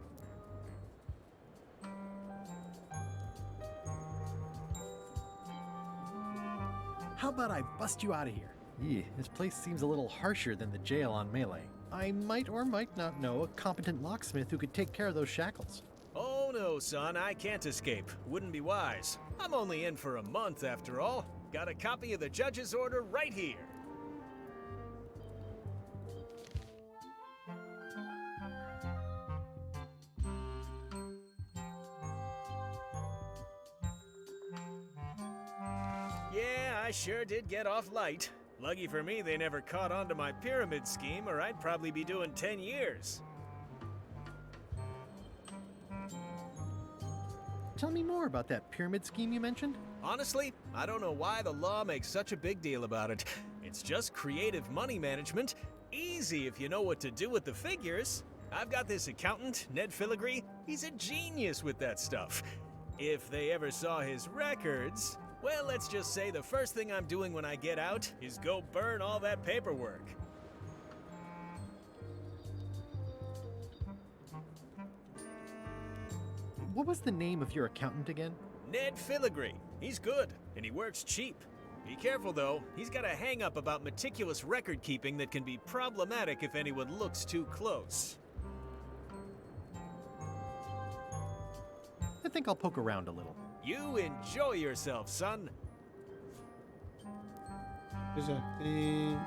How about I bust you out of here? This place seems a little harsher than the jail on Melee. I might or might not know a competent locksmith who could take care of those shackles. Oh no, son, I can't escape. Wouldn't be wise. I'm only in for a month after all. Got a copy of the judge's order right here. Yeah, I sure did get off light. Lucky for me, they never caught on to my pyramid scheme, or I'd probably be doing 10 years. Tell me more about that pyramid scheme you mentioned. Honestly, I don't know why the law makes such a big deal about it. It's just creative money management. Easy if you know what to do with the figures. I've got this accountant, Ned Filigree. He's a genius with that stuff. If they ever saw his records... Well, let's just say the first thing I'm doing when I get out is go burn all that paperwork. What was the name of your accountant again? Ned Filigree. He's good, and he works cheap. Be careful, though. He's got a hang-up about meticulous record-keeping that can be problematic if anyone looks too close. I think I'll poke around a little. You enjoy yourself, son. There's a thing.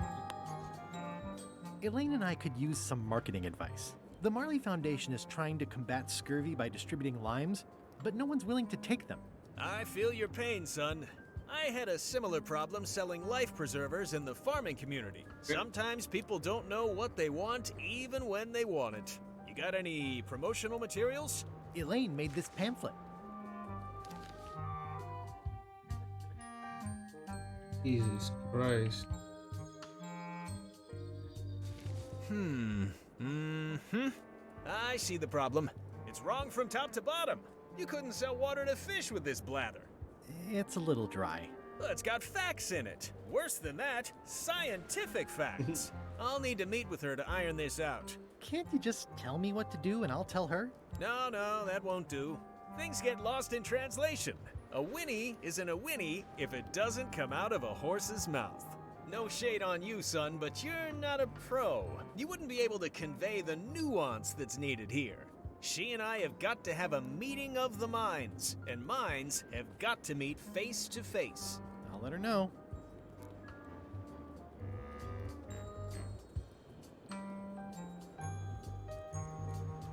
Elaine and I could use some marketing advice. The Marley Foundation is trying to combat scurvy by distributing limes, but no one's willing to take them. I feel your pain, son. I had a similar problem selling life preservers in the farming community. Sometimes people don't know what they want, even when they want it. You got any promotional materials? Elaine made this pamphlet. Jesus Christ. I see the problem. It's wrong from top to bottom. You couldn't sell water to fish with this blather. It's a little dry. Well, it's got facts in it. Worse than that, scientific facts. I'll need to meet with her to iron this out. Can't you just tell me what to do and I'll tell her? No, that won't do. Things get lost in translation. A whinny isn't a whinny if it doesn't come out of a horse's mouth. No shade on you, son, but you're not a pro. You wouldn't be able to convey the nuance that's needed here. She and I have got to have a meeting of the minds, and minds have got to meet face to face. I'll let her know.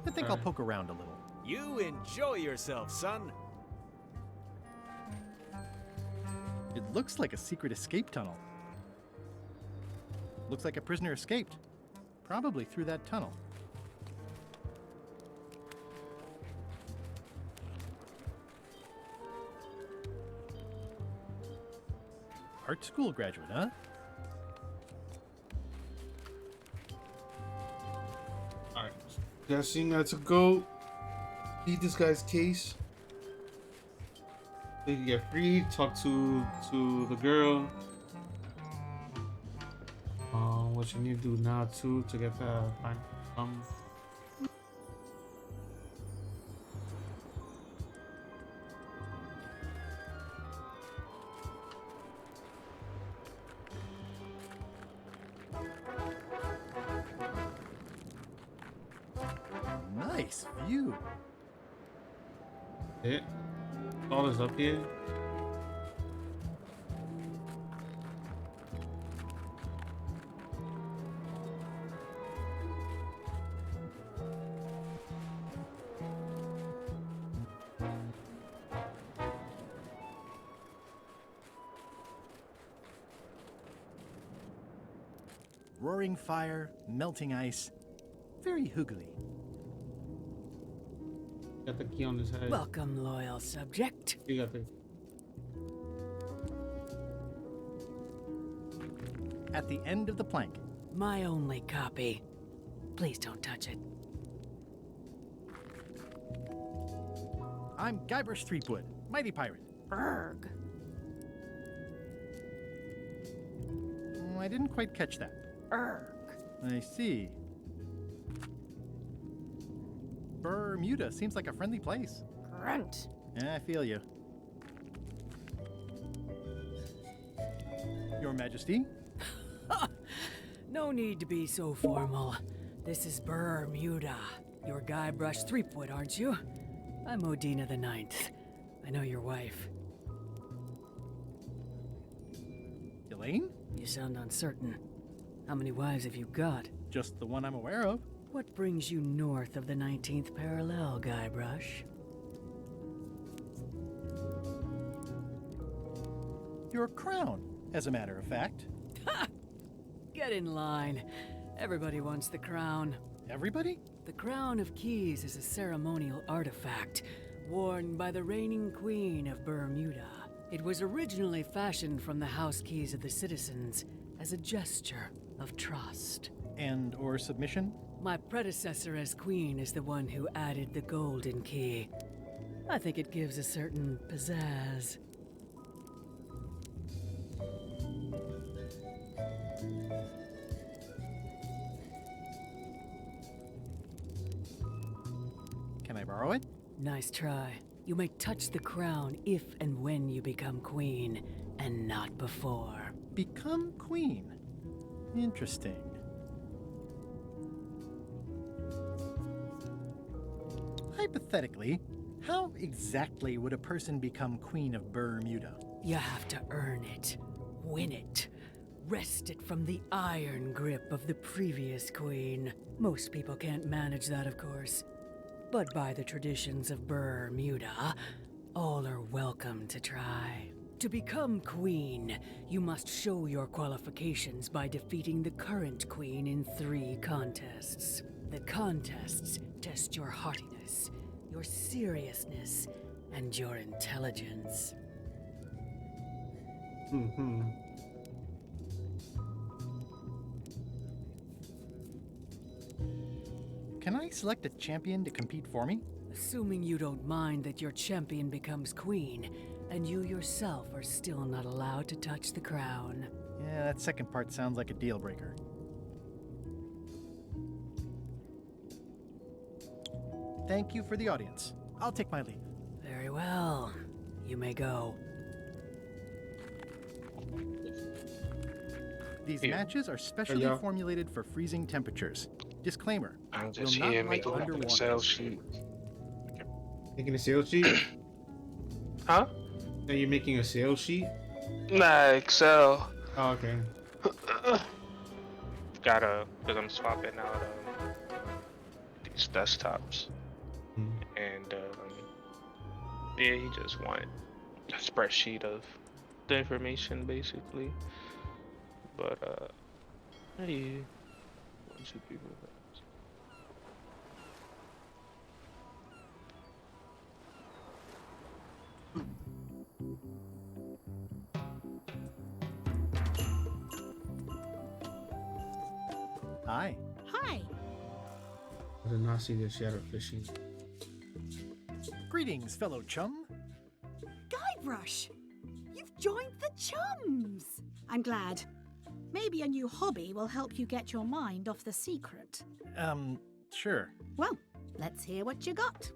I think I'll poke around a little. You enjoy yourself, son. It looks like a secret escape tunnel. Looks like a prisoner escaped. Probably through that tunnel. Art school graduate, huh? Alright. Guessing that's a go. Beat this guy's case. They can get free. Talk to the girl. What you need to do now too to get the Nice view. it. All is up here. Roaring fire, melting ice. Very hoogly. Got the key on his head. Welcome, loyal subject. You got the. At the end of the plank. My only copy. Please don't touch it. I'm Guybrush Threepwood, mighty pirate. Berg. I didn't quite catch that. Erg. I see. Bermuda seems like a friendly place. Grunt. Yeah, I feel you. Your Majesty? No need to be so formal. This is Bermuda. You're Guybrush Threepwood, aren't you? I'm Odina the Ninth. I know your wife. Elaine? You sound uncertain. How many wives have you got? Just the one I'm aware of. What brings you north of the 19th parallel, Guybrush? Your crown, as a matter of fact. Get in line. Everybody wants the crown. Everybody? The Crown of Keys is a ceremonial artifact worn by the reigning queen of Bermuda. It was originally fashioned from the house keys of the citizens as a gesture of trust. And or submission? My predecessor as queen is the one who added the golden key. I think it gives a certain pizzazz. Can I borrow it? Nice try. You may touch the crown if and when you become queen, and not before. Become queen? Interesting. Hypothetically, how exactly would a person become queen of Bermuda? You have to earn it, win it, wrest it from the iron grip of the previous queen. Most people can't manage that, of course. But by the traditions of Bermuda, all are welcome to try. To become queen, you must show your qualifications by defeating the current queen in 3 contests. The contests test your haughtiness, your seriousness, and your intelligence. Can I select a champion to compete for me? Assuming you don't mind that your champion becomes queen, and you yourself are still not allowed to touch the crown. Yeah, that second part sounds like a deal breaker. Thank you for the audience. I'll take my leave. Very well. You may go. These matches are specially formulated for freezing temperatures. Disclaimer. I'm just will here not making light an underwater. Excel sheet. Making a sales sheet? Huh? Are you making a sales sheet? Nah, Excel. Oh, okay. Gotta, because I'm swapping out these desktops. And yeah, he just wanted a spreadsheet of the information basically. But hey, 1, 2, 3, 4, 5. Hi. Hi. I did not see this shadow fishing. Greetings, fellow chum. Guybrush! You've joined the chums! I'm glad. Maybe a new hobby will help you get your mind off the secret. Sure. Well, let's hear what you got.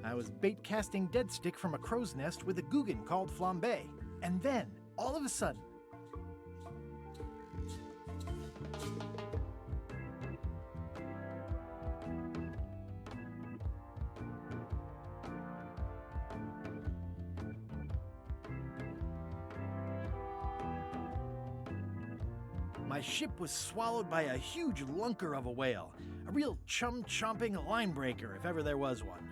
I was bait casting dead stick from a crow's nest with a Guggen called Flambe. And then, all of a sudden, my ship was swallowed by a huge lunker of a whale. A real chum-chomping line breaker, if ever there was one.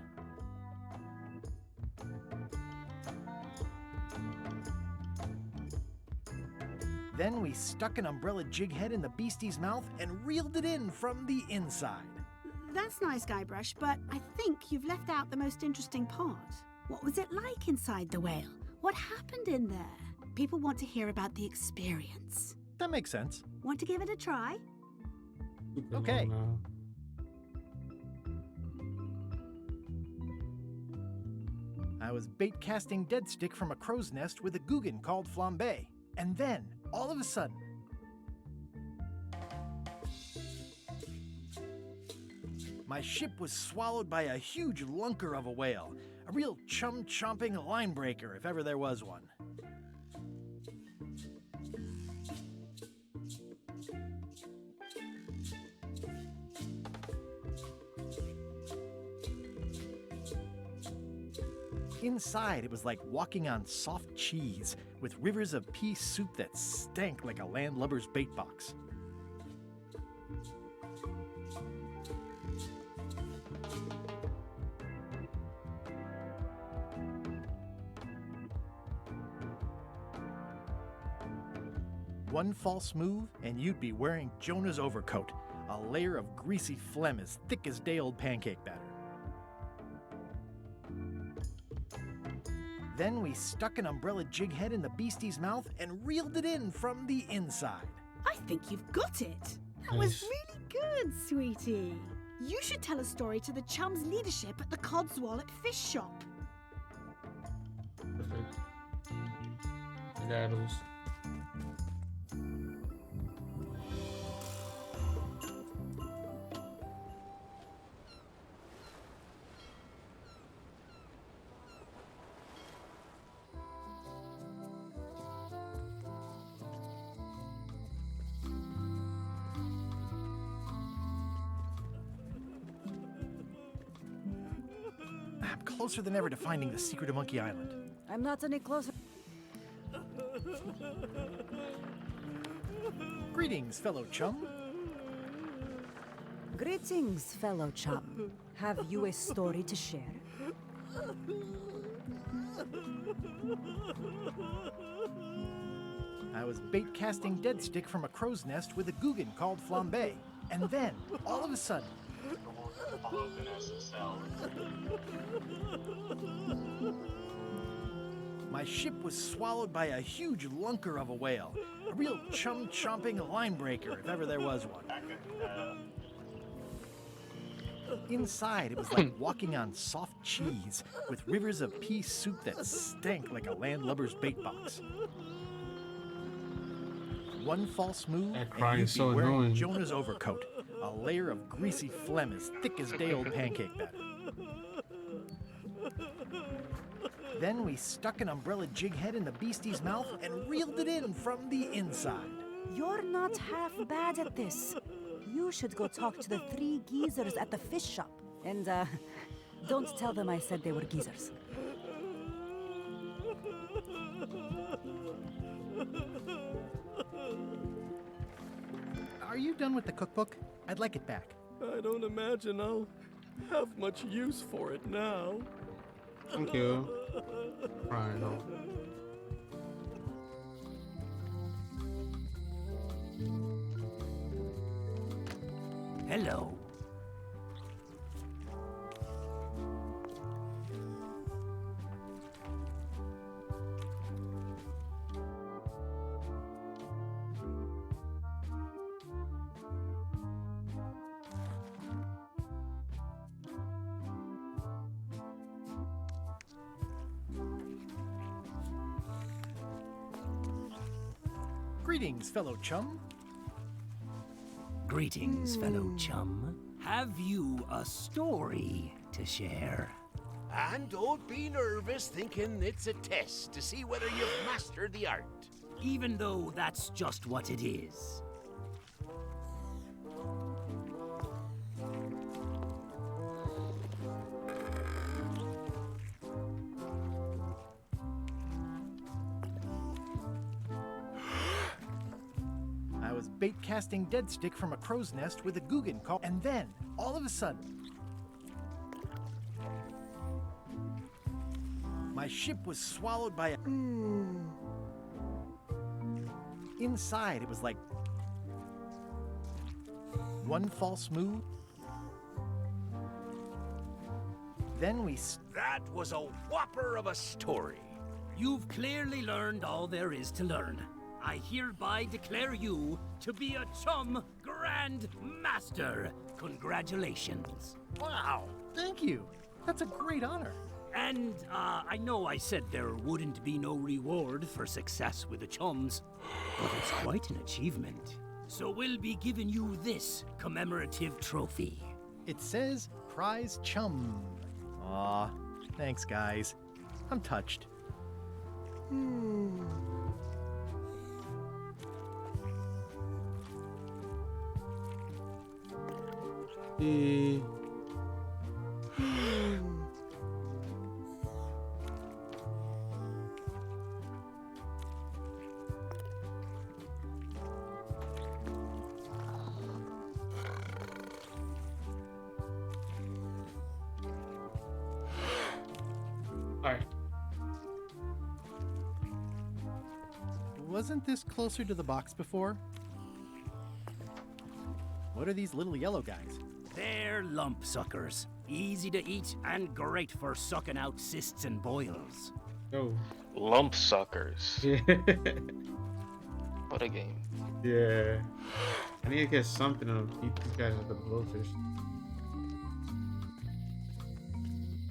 Then we stuck an umbrella jig head in the beastie's mouth and reeled it in from the inside. That's nice, Guybrush, but I think you've left out the most interesting part. What was it like inside the whale? What happened in there? People want to hear about the experience. That makes sense. Want to give it a try? Okay. I was bait casting dead stick from a crow's nest with a Guggen called Flambe. And then, all of a sudden, my ship was swallowed by a huge lunker of a whale. A real chum-chomping line breaker, if ever there was one. Inside, it was like walking on soft cheese, with rivers of pea soup that stank like a landlubber's bait box. One false move, and you'd be wearing Jonah's overcoat, a layer of greasy phlegm as thick as day-old pancake batter. Then we stuck an umbrella jig head in the beastie's mouth and reeled it in from the inside. I think you've got it. That was really good, sweetie. You should tell a story to the chum's leadership at the Codswallop Fish Shop. Perfect. I got those. I'm closer than ever to finding the secret of Monkey Island. I'm not any closer. Greetings, fellow chum. Greetings, fellow chum. Have you a story to share? I was bait casting dead stick from a crow's nest with a Guggen called Flambe. And then, all of a sudden, my ship was swallowed by a huge lunker of a whale. A real chum-chomping line breaker, if ever there was one. Inside, it was like walking on soft cheese, with rivers of pea soup that stank like a landlubber's bait box. One false move, and crying you'd is be so wearing annoying. Jonah's overcoat, a layer of greasy phlegm as thick as day-old pancake batter. Then we stuck an umbrella jig head in the beastie's mouth and reeled it in from the inside. You're not half bad at this. You should go talk to the 3 geezers at the fish shop. And, don't tell them I said they were geezers. Are you done with the cookbook? I'd like it back. I don't imagine I'll have much use for it now. Thank you. Crying though. Hello. Greetings, fellow chum. Greetings, fellow chum. Have you a story to share? And don't be nervous thinking it's a test to see whether you've mastered the art. Even though that's just what it is. I was bait casting dead stick from a crow's nest with a Guggen called, and then, all of a sudden, my ship was swallowed by a... inside, it was like one false move. Then we. That was a whopper of a story. You've clearly learned all there is to learn. I hereby declare you to be a Chum Grand Master. Congratulations. Wow, thank you. That's a great honor. And, I know I said there wouldn't be no reward for success with the Chums, but it's quite an achievement. So we'll be giving you this commemorative trophy. It says Prize Chum. Aw, thanks, guys. I'm touched. Alright. Wasn't this closer to the box before? What are these little yellow guys? They're lump suckers. Easy to eat and great for sucking out cysts and boils. Oh. Lump suckers. Yeah. What a game. Yeah. I need to get something to keep these guys at the blowfish.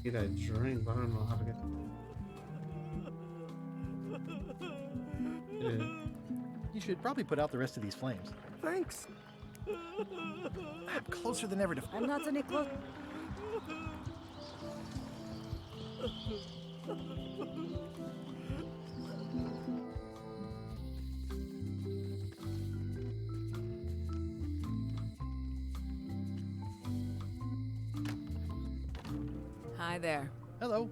Get that drink, but I don't know how to get that. Yeah. You should probably put out the rest of these flames. Thanks. I'm closer than ever to. I'm not any close. Hi there. Hello.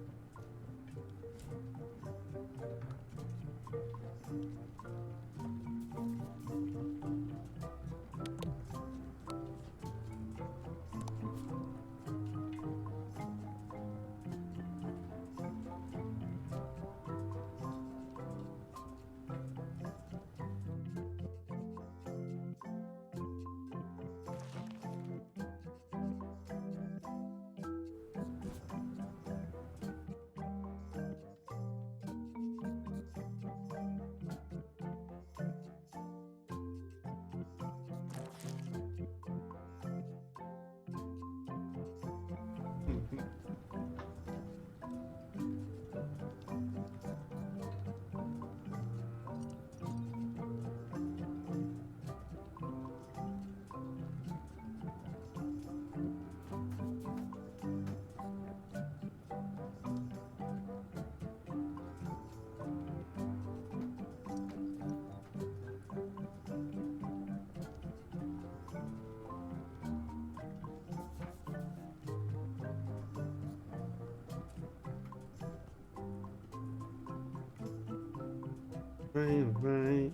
Right.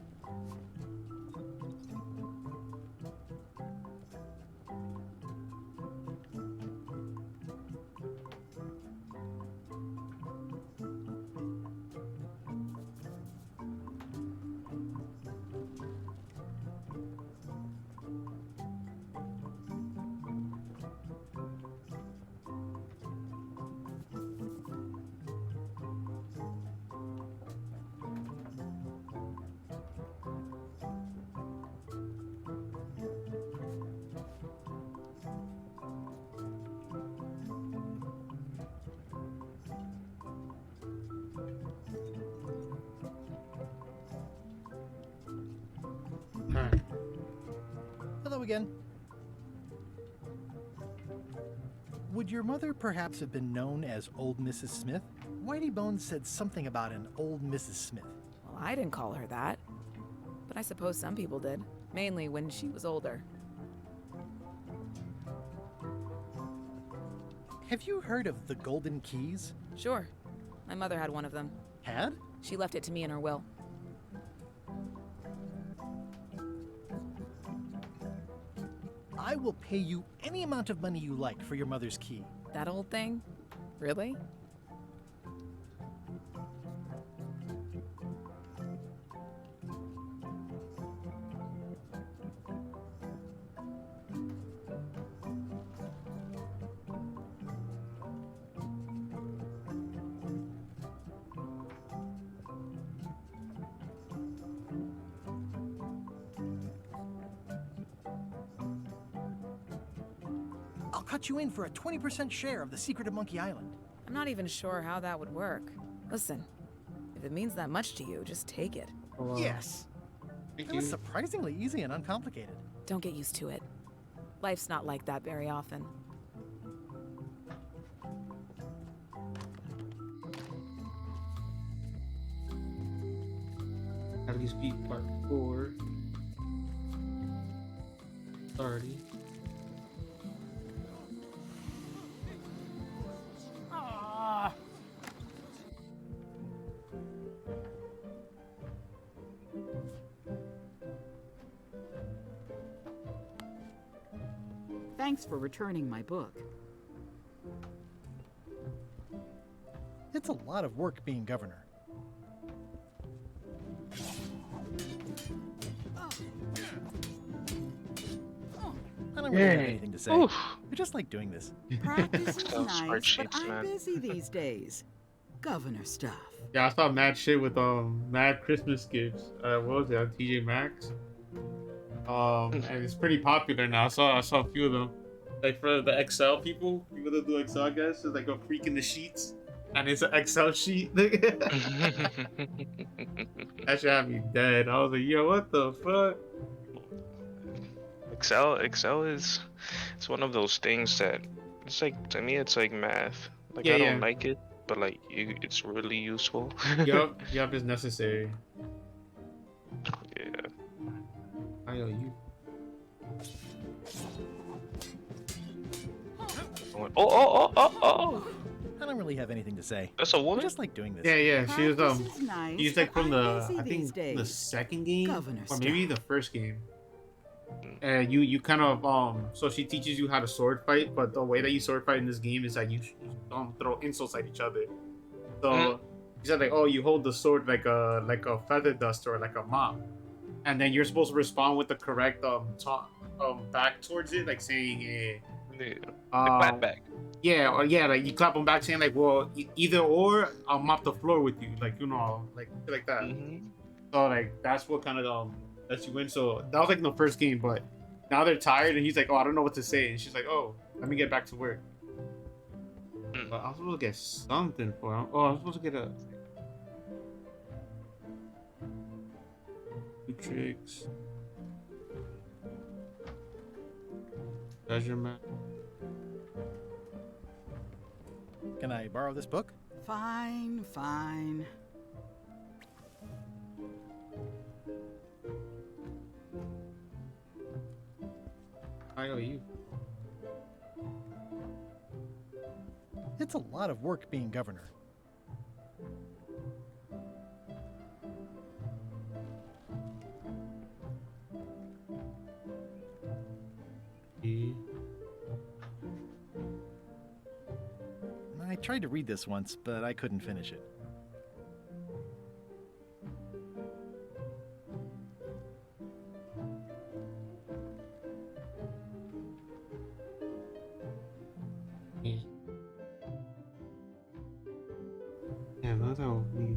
Hello again. Would your mother perhaps have been known as Old Mrs. Smith? Whitey Bones said something about an Old Mrs. Smith. Well, I didn't call her that. But I suppose some people did. Mainly when she was older. Have you heard of the Golden Keys? Sure. My mother had one of them. Had? She left it to me in her will. I will pay you any amount of money you like for your mother's key. That old thing? Really? I'll cut you in for a 20% share of the secret of Monkey Island. I'm not even sure how that would work. Listen, if it means that much to you, just take it. Yes. It was surprisingly easy and uncomplicated. Don't get used to it. Life's not like that very often. At least beat part 4. Already. Ah. Thanks for returning my book. It's a lot of work being governor. I don't really have anything to say. Oof. I just like doing this. Practice is nice, but I'm busy these days. Governor stuff. Yeah, I saw mad shit with mad Christmas gifts. What was it on TJ Maxx? And it's pretty popular now. I saw a few of them. Like for the Excel people that do Excel, I guess, it's like a freak in the sheets, and it's an Excel sheet. That should have me dead. I was like, yo, what the fuck? Excel is, it's one of those things that it's like, to me it's like math. Like Yeah, I don't yeah. like it, but like it's really useful. Yup, it's necessary. Yeah. I owe you. Oh. I don't really have anything to say. That's a woman? I just like doing this. Yeah, she was Practice is nice, she's like but from I'm the busy I these think the days. second game Governor or maybe the first game. And you kind of so she teaches you how to sword fight, but the way that you sword fight in this game is that you throw insults at each other. So she said like, oh, you hold the sword like a feather duster or like a mop, and then you're supposed to respond with the correct back towards it, like saying clap back. Yeah, or like you clap them back saying like, well, either or I'll mop the floor with you, like like that. So like that's what kind of lets you win. So that was like in the first game, but now they're tired and he's like, oh, I don't know what to say, and she's like, oh, let me get back to work. But I was supposed to get something for him. Oh, I was supposed to get a two tricks. Measurement. Can I borrow this book? Fine. I owe you. It's a lot of work being governor. I tried to read this once, but I couldn't finish it. Yeah, that's how we.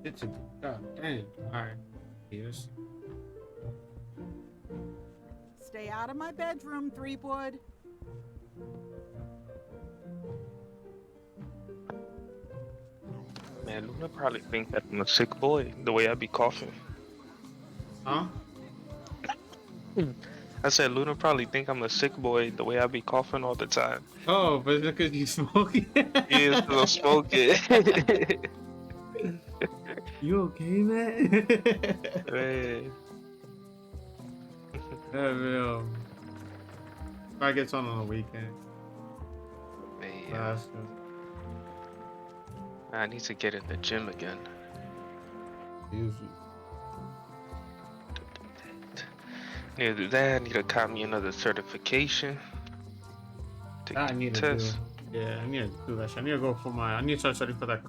It's a god dang. Alright. Yes. Stay out of my bedroom, Threepwood. Man, Luna probably think that I'm a sick boy the way I be coughing. Huh? I said Luna probably think I'm a sick boy the way I be coughing all the time. Oh, but it's because you smoke it. Yeah, because I'm smoking. You okay, man? Man. Yeah, man. I get on the weekend. Man. That's good. I need to get in the gym again. Usually. Need to do that. I need to cop me another certification. I need to do. Yeah, I need to do that shit. I need to go for my. I need to start studying for that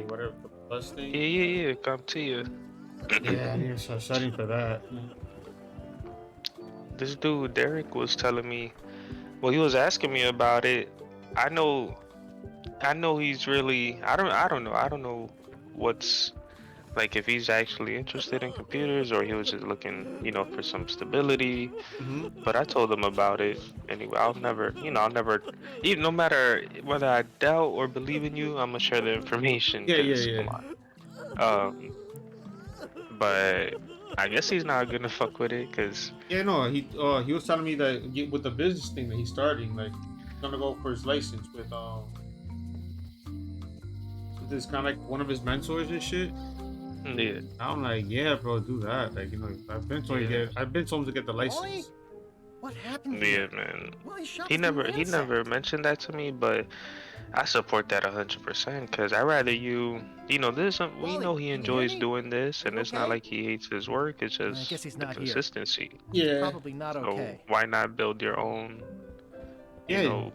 whatever the bus thing. Yeah. Come to you. Yeah, I need to start studying for that. This dude Derek was telling me. Well, he was asking me about it. I know he's really. I don't know what's. Like if he's actually interested in computers or he was just looking, for some stability. But I told him about it anyway. I'll never, even no matter whether I doubt or believe in you, I'm gonna share the information. Yeah. But I guess he's not gonna fuck with it, cause. Yeah, no, he was telling me that with the business thing that he's starting, like he's gonna go for his license with this kind of like one of his mentors and shit. Yeah. I'm like, yeah, bro, do that. Like, I've been told him to get the license. What happened? Yeah, man. He never mentioned that to me, but I support that 100% because I rather you this. We know he enjoys doing this, and it's not like he hates his work. It's just I guess he's the not consistency. Here. Yeah, probably not okay. So why not build your own,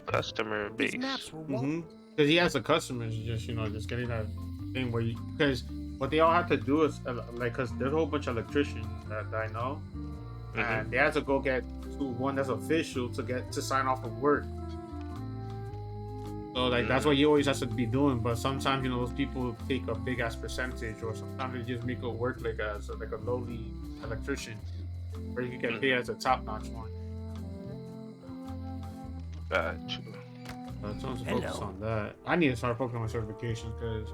customer base? Because he has the customers, just just getting that thing where because what they all have to do is because there's a whole bunch of electricians that I know, and they have to go get to one that's official to sign off the work. So that's what he always has to be doing. But sometimes those people take a big ass percentage, or sometimes they just make it work like a lowly electrician, where you can get paid as a top notch one. Gotcha. I'm supposed to focus on that. I need to start focusing on my certifications because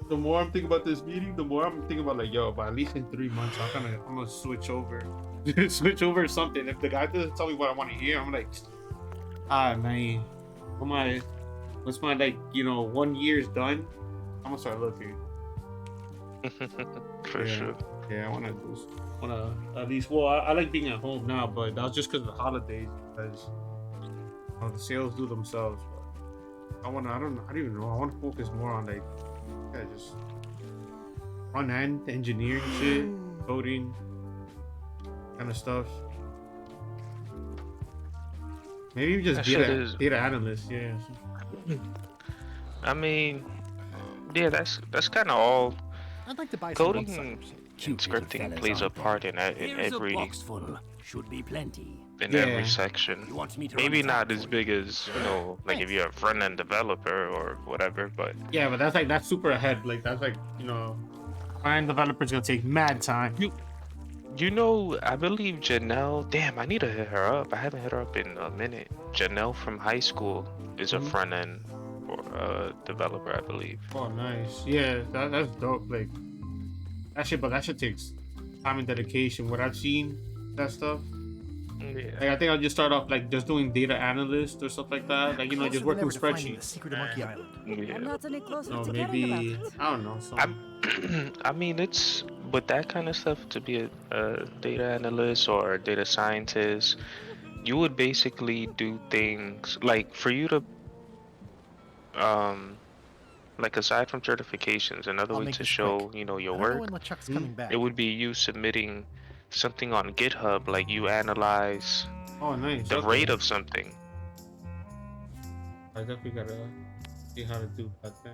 the more I'm thinking about this meeting, the more I'm thinking about but at least in 3 months, I'm gonna switch over, something. If the guy doesn't tell me what I want to hear, I'm like, man, what's my 1 year's done? I'm gonna start looking. For sure. Yeah, I wanna at least. Well, I like being at home now, but that was just because of the holidays. Because the sales do themselves. But I don't even know. I want to focus more on just front end engineering shit, coding kind of stuff. Maybe just data analyst. Yeah. I mean, yeah, that's kind of all. I'd like to buy coding some and scripting plays a part in every. Should be plenty. In every section. Maybe not as big as like if you're a front end developer or whatever, but yeah, but that's super ahead. That's front end developer's gonna take mad time. I believe Janelle. Damn, I need to hit her up. I haven't hit her up in a minute. Janelle from high school is a front end developer, I believe. Oh, nice. Yeah, that's dope. But that shit takes time and dedication. What I've seen, that stuff. Yeah. I think I'll just start off just doing data analyst or stuff like that. Just working with spreadsheets. The secret of Monkey Island. Yeah. I'm not any closer to maybe getting about it. I don't know. I mean, it's with that kind of stuff to be a data analyst or a data scientist. You would basically do things like for you to, aside from certifications, another way to show your work. It would be you submitting something on GitHub, like you analyze the rate of something. I definitely gotta see how to do that. Well,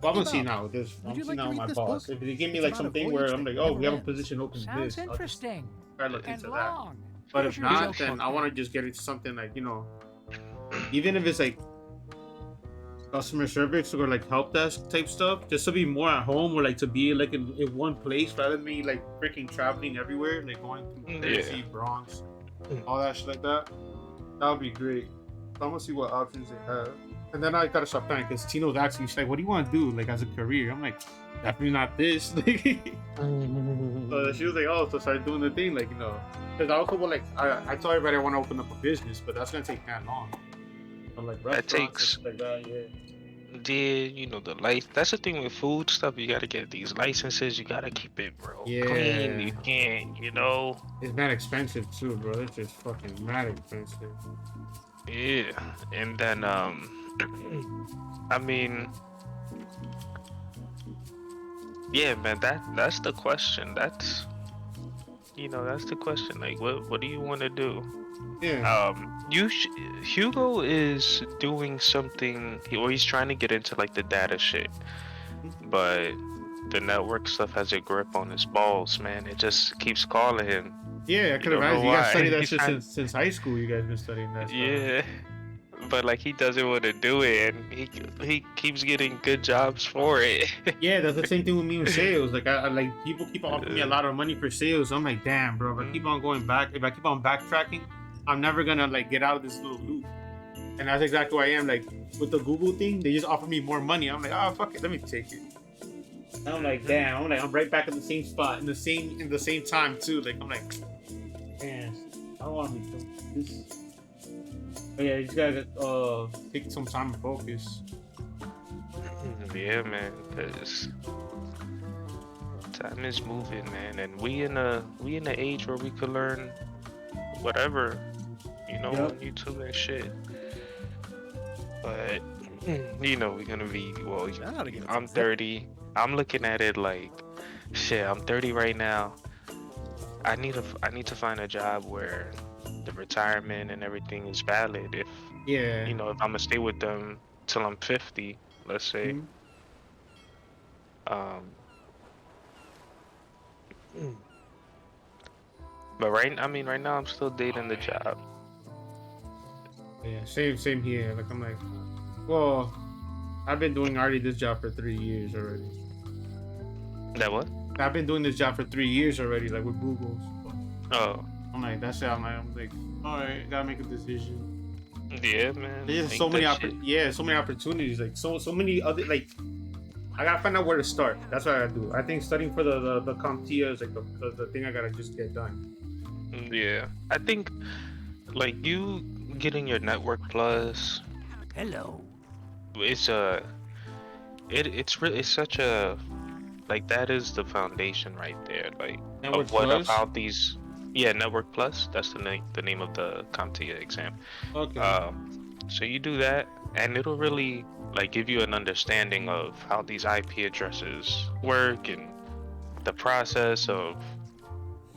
I'm gonna see now. I'm seeing now my boss. If they give me something where I'm like, oh, we have a position open to this. Sounds interesting. Try to look into that. But if not, then I want to just get into something even if it's customer service or like help desk type stuff, just to be more at home or like to be like in one place rather than me like freaking traveling everywhere, like going through Jersey, Bronx, all that shit like that. That would be great. So I'm gonna see what options they have. And then I gotta stop planning because Tino's asking, she's like, what do you want to do like as a career? I'm like, definitely not this. So she was like, oh, so start doing the thing, like, you know, because I also like I told everybody I want to open up a business, but that's gonna take that long. I'm like, That takes, like that, yeah. you know, the life. That's the thing with food stuff. You gotta get these licenses. You gotta keep it, bro, clean. You can't, you know. It's mad expensive too, bro. It's just fucking mad expensive. Yeah, and then I mean, yeah, man. That's the question. That's, you know, that's the question. Like, what do you want to do? Yeah. Hugo is doing something, or he's trying to get into like the data shit, but the network stuff has a grip on his balls, man. It just keeps calling him. Yeah, I could imagine. You guys studied that shit since high school. You guys been studying that stuff. Yeah, but like he doesn't want to do it, and he keeps getting good jobs for it. Yeah, that's the same thing with me with sales. Like I like people keep offering me a lot of money for sales. I'm like, damn, bro. If I keep on going back, if I keep on backtracking, I'm never gonna like get out of this little loop. And that's exactly who I am. Like with the Google thing, they just offer me more money. I'm like, oh fuck it, let me take it. And I'm like, damn. I'm right back in the same spot in the same time too. Like I'm like, man, I don't want to be doing this. But yeah, you just gotta take some time and focus. Yeah, man, because time is moving, man, and we in a age where we could learn whatever, you know, on YouTube and shit. But you know, we're gonna be, well, I'm 30. I'm looking at it like, shit, I'm 30 right now. I need to find a job where the retirement and everything is valid. If you know, if I'm gonna stay with them till I'm 50, let's say. But right now I'm still dating the job. Yeah, same here. Like I'm like, well, I've been doing already this job for 3 years already. That what? I've been doing this job for 3 years already, like with Google. Oh. I'm like, that's it. I'm like, all right, gotta make a decision. Yeah, man. There's so many so many opportunities. Like so many other, like, I gotta find out where to start. That's what I gotta do. I think studying for the CompTIA is like the thing I gotta just get done. Yeah, I think like you getting your Network Plus. Hello. It's such a, like, that is the foundation right there. Like Network of how these. Yeah, Network Plus. That's the name of the CompTIA exam. Okay. So you do that, and it'll really like give you an understanding of how these IP addresses work and the process of,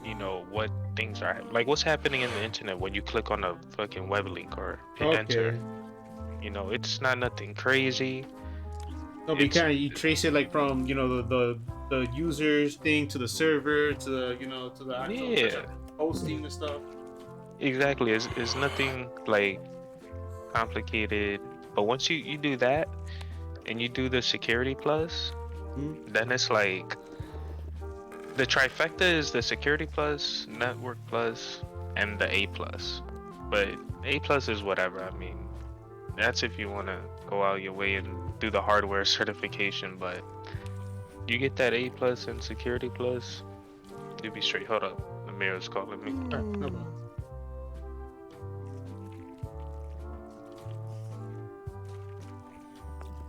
you know, what things are like, what's happening in the internet when you click on a fucking web link or hit enter. You know, it's not nothing crazy. No, but you trace it like from, you know, the users thing to the server to the, you know, to the actual hosting and stuff. Exactly. It's nothing like complicated, but once you do that and you do the Security Plus, then it's like the trifecta is the Security Plus, Network Plus, and the A Plus. But A Plus is whatever. I mean, that's if you want to go out your way and do the hardware certification, but you get that A Plus and Security Plus, you'll be straight. Hold up, the mayor's calling me.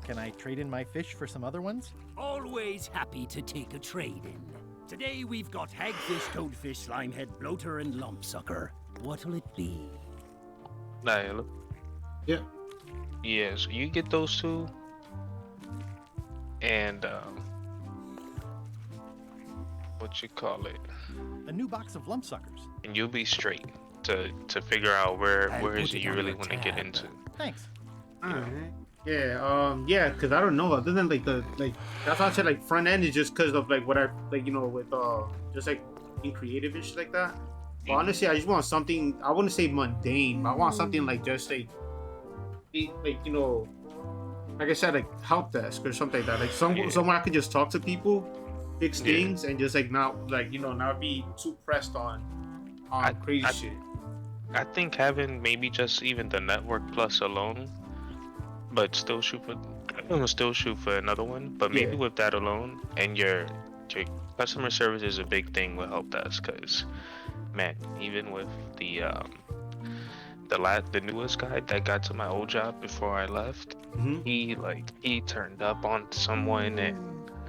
Can I trade in my fish for some other ones? Always happy to take a trade in. Today we've got hagfish, toadfish, slimehead, bloater, and lumpsucker. What'll it be? Hello. Yeah. Yeah, so you get those two, and what you call it? A new box of lumpsuckers. And you'll be straight to figure out where is it you really want to get into. Thanks. Alright. Yeah, because I don't know. Other than like that's why I said like front end is just because of like what I like, you know, with just like being creative and shit like that. But honestly, I just want something. I wouldn't say mundane, but I want something like just like you know, like I said, like help desk or something like that. Like somewhere I could just talk to people, fix things, and just like not like not be too pressed on crazy shit. I think having maybe just even the Network Plus alone, but still shoot for another one. But maybe with that alone, and your customer service is a big thing with help desk, because man, even with the newest guy that got to my old job before I left, he turned up on someone and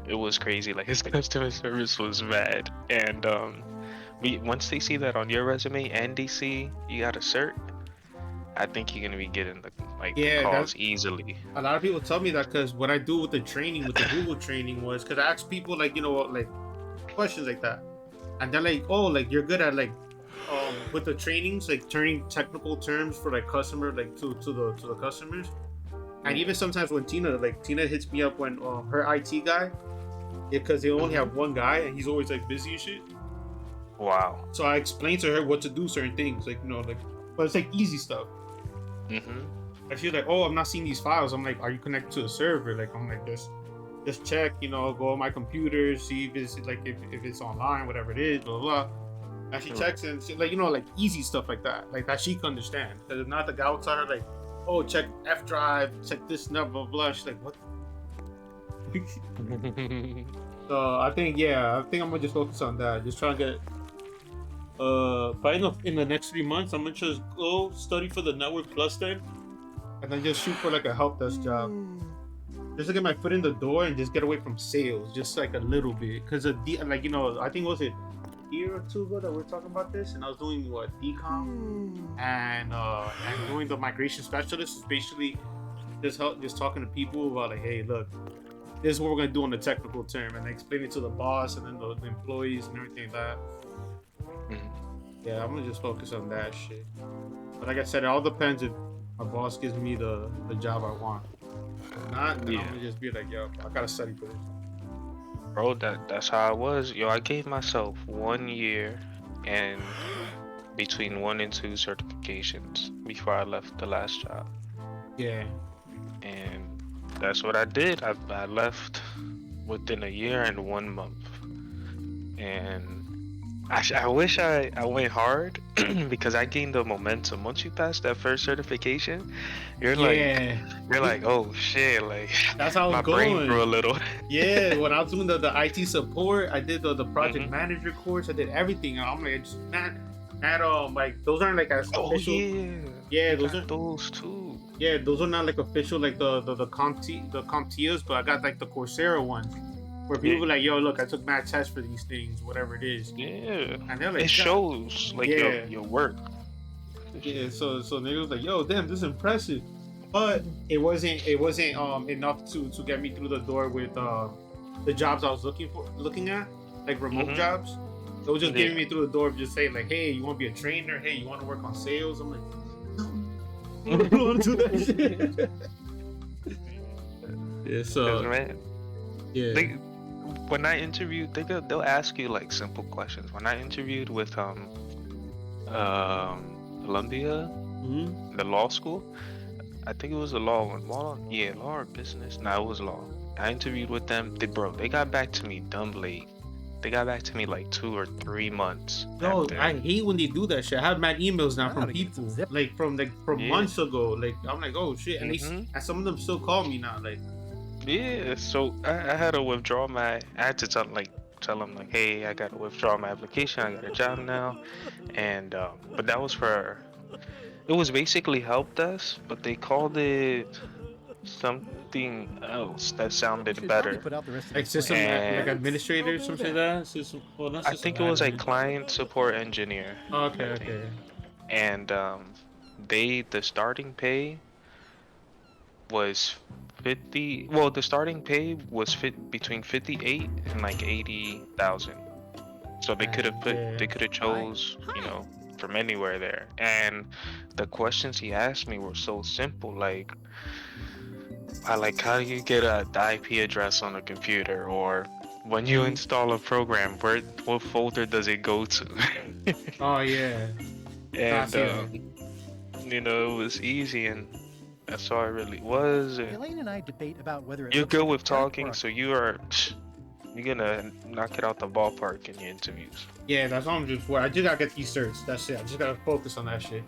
it was crazy. Like his customer service was mad, and once they see that on your resume and they see you got a cert, I think you're gonna be getting the calls easily. A lot of people tell me that because what I do with the training, with the Google training, was because I ask people like questions like that, and they're like, oh, like you're good at with the trainings, like turning technical terms for like customer to the customers. And even sometimes when Tina hits me up when her IT guy, because they only have one guy and he's always like busy and shit. Wow. So I explain to her what to do, certain things, but it's like easy stuff. Mm-hmm. And she's like, oh, I'm not seeing these files. I'm like, are you connected to a server? Like, I'm like, just check, go on my computer, see if it's like if it's online, whatever it is, blah blah. And she checks and she, like easy stuff like that she can understand. Because if not, the guy will tell her like, oh, check F drive, check this, blah blah blah. She's like, what? So I think I'm gonna just focus on that. Just try to get. Probably in the next 3 months, I'm gonna just go study for the Network Plus thing, and then just shoot for like a help desk job. Just to get my foot in the door and just get away from sales, just like a little bit. Cause I think it was a year or two ago that we were talking about this, and I was doing decom and doing the migration specialist. Is basically just talking to people about like, hey, look, this is what we're gonna do on the technical term, and explain it to the boss and then the employees and everything like that. Yeah, I'm gonna just focus on that shit. But like I said, it all depends if my boss gives me the job I want. If not, then I'm gonna just be like, yo, I gotta study for this. Bro, that's how I was. Yo, I gave myself 1 year and between 1 and 2 certifications before I left the last job. Yeah. And that's what I did. I left within a year and 1 month. And I wish I went hard because I gained the momentum. Once you pass that first certification, you're like, oh shit, like that's how my it's going. brain grew a little. Yeah, when I was doing the IT support, I did the project manager course. I did everything. And I'm like, like those aren't like official. Yeah, those are those too. Yeah, those are not like official like the CompTIAs, but I got like the Coursera ones. Where people like, yo, look, I took mad tests for these things, whatever it is. Yeah. And they're like, it shows like your work. Yeah, so they was like, yo, damn, this is impressive. But it wasn't enough to get me through the door with the jobs I was looking at, like remote jobs. It was just getting me through the door of just saying like, hey, you want to be a trainer? Hey, you want to work on sales? I'm like, no, I don't want to do that shit. Yeah, so man, yeah. When I interviewed, they'll ask you like simple questions. When I interviewed with Columbia, the law school, I think it was the law one. Law or business. No, it was law. I interviewed with them. They got back to me dumb late. They got back to me like 2 or 3 months. No, I hate when they do that shit. I have mad emails now from people like from months ago. Like I'm like, oh shit, and and some of them still call me now. Like. Yeah, so I had to withdraw I had to tell them like, hey, I gotta withdraw my application. I got a job now, and but that was it was basically help desk, but they called it something else that sounded better. Like system like administrator, something like that. I think it was like client support engineer. Okay. And the starting pay was 50. Well, the starting pay was between 58 and like 80,000. So they could have chose, from anywhere there. And the questions he asked me were so simple, like how do you get the IP address on a computer, or when you install a program, what folder does it go to? Oh yeah. And it was easy, and That's all it really was. And Elaine and I debate about whether it you're looks good like with a duck or talking, a so you're gonna knock it out the ballpark in your interviews. Yeah, that's all I'm just for. I just gotta get these certs. That's it. I just gotta focus on that shit.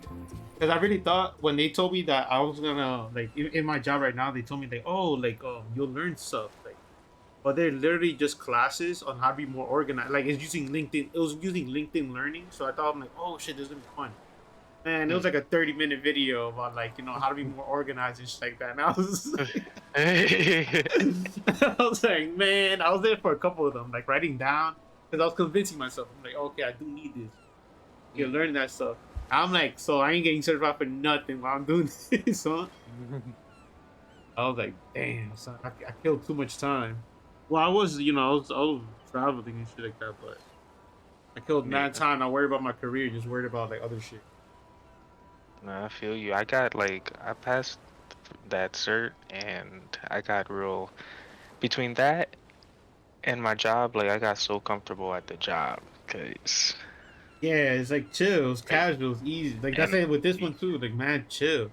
Because I really thought when they told me that I was gonna like in my job right now, they told me like, oh, like you'll learn stuff, like, but they're literally just classes on how to be more organized. Like it's using LinkedIn. It was using LinkedIn Learning, so I thought I'm like, oh shit, this is gonna be fun. Man, it was like a 30-minute video about like how to be more organized and shit like that. And I was like, I was like, man, I was there for a couple of them, like writing down because I was convincing myself. I'm like, okay, I do need this. You're learning that stuff. I'm like, so I ain't getting certified for nothing while I'm doing this, huh? I was like, damn, son, I killed too much time. Well, I was traveling and shit like that, but I killed mad time. Not worried about my career, just worried about like other shit. Nah, I feel you. I passed that cert, and I got real between that and my job. Like I got so comfortable at the job, cause Yeah, it's like chill, it's casual, it's easy. Like that's it with this one too. Like man, chill.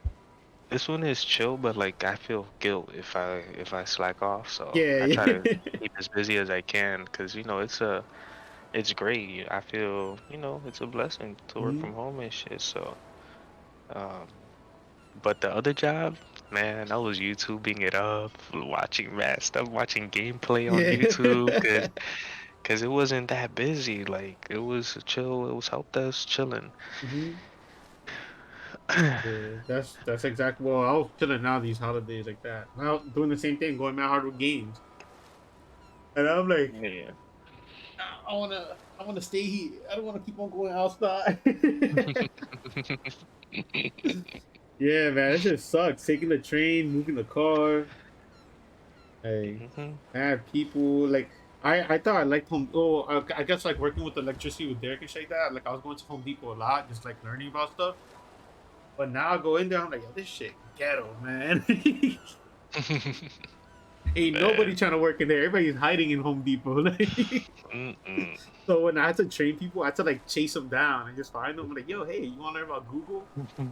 this one is chill, but like I feel guilt if I slack off. So Yeah, I try to yeah. keep as busy as I can, cause it's great. I feel it's a blessing to work Mhm. from home and shit. So, um, but the other job, man, I was YouTubing it up, watching mad stuff, watching gameplay on Yeah. YouTube, cause it wasn't that busy. Like it was chill. It was help desk chilling. hmm Yeah, that's exactly. Well, I was chilling now these holidays like that. Well, doing the same thing, going mad hard with games, and I'm like, Yeah. I wanna stay here. I don't wanna keep on going outside. Yeah, man, it just sucks. Taking the train, moving the car. Hey, mad people. Like, I thought I liked Home. Oh, I guess like working with electricity with Derek and shit like that. Like, I was going to Home Depot a lot, just like learning about stuff. But now I go in there, I'm like, yo, this shit ghetto, man. Ain't nobody trying to work in there. Everybody's hiding in Home Depot. So when I had to train people, I had to like chase them down and just find them. I'm like, yo, hey, you want to learn about Google?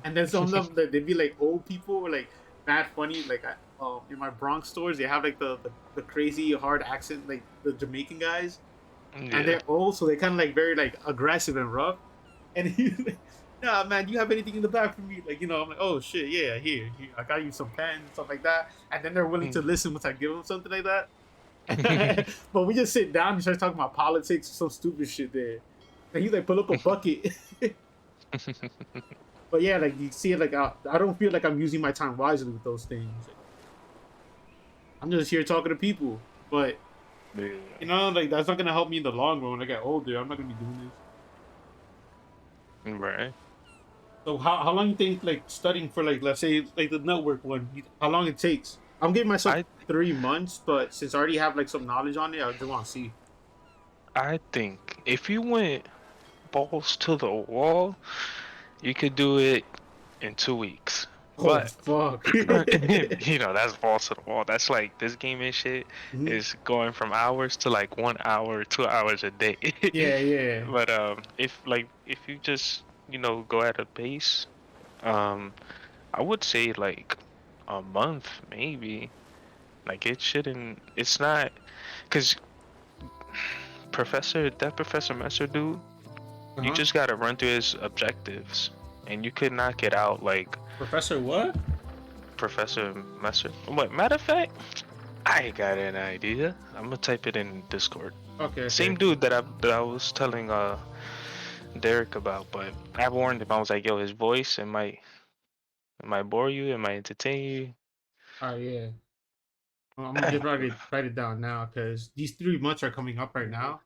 And then some of them, they'd be like old people, or like mad funny. Like in my Bronx stores, they have like the crazy hard accent, like the Jamaican guys, and Yeah. they're old, so they kind of like very like aggressive and rough. And he's like, nah, man, do you have anything in the back for me? Like, I'm like, oh shit, yeah, here, I got you some pens and stuff like that. And then they're willing to listen once I give them something like that. But we just sit down and start talking about politics, some stupid shit there. And he's like, pull up a bucket. But yeah, like you see it, like I don't feel like I'm using my time wisely with those things. I'm just here talking to people, but like that's not gonna help me in the long run when I get older. I'm not gonna be doing this. Right. So how long you think like studying for like let's say like the network one? How long it takes? I'm giving myself 3 months, but since I already have like some knowledge on it, I just want to see. I think if you went balls to the wall, you could do it in 2 weeks. Oh But fuck! that's balls to the wall. That's like this game and shit is going from hours to like 1 hour, 2 hours a day. Yeah. But if you just go at a pace, I would say like a month maybe. Like it's not, cause Professor Messer dude, you just gotta run through his objectives, and you could knock it out like Professor what? Professor Messer. What? Matter of fact, I got an idea. I'm gonna type it in Discord. Okay. Same dude that I was telling Derek about, but I warned him. I was like, yo, his voice it might bore you, it might entertain you. Oh yeah. Well, I'm gonna just write it down now because these 3 months are coming up right now.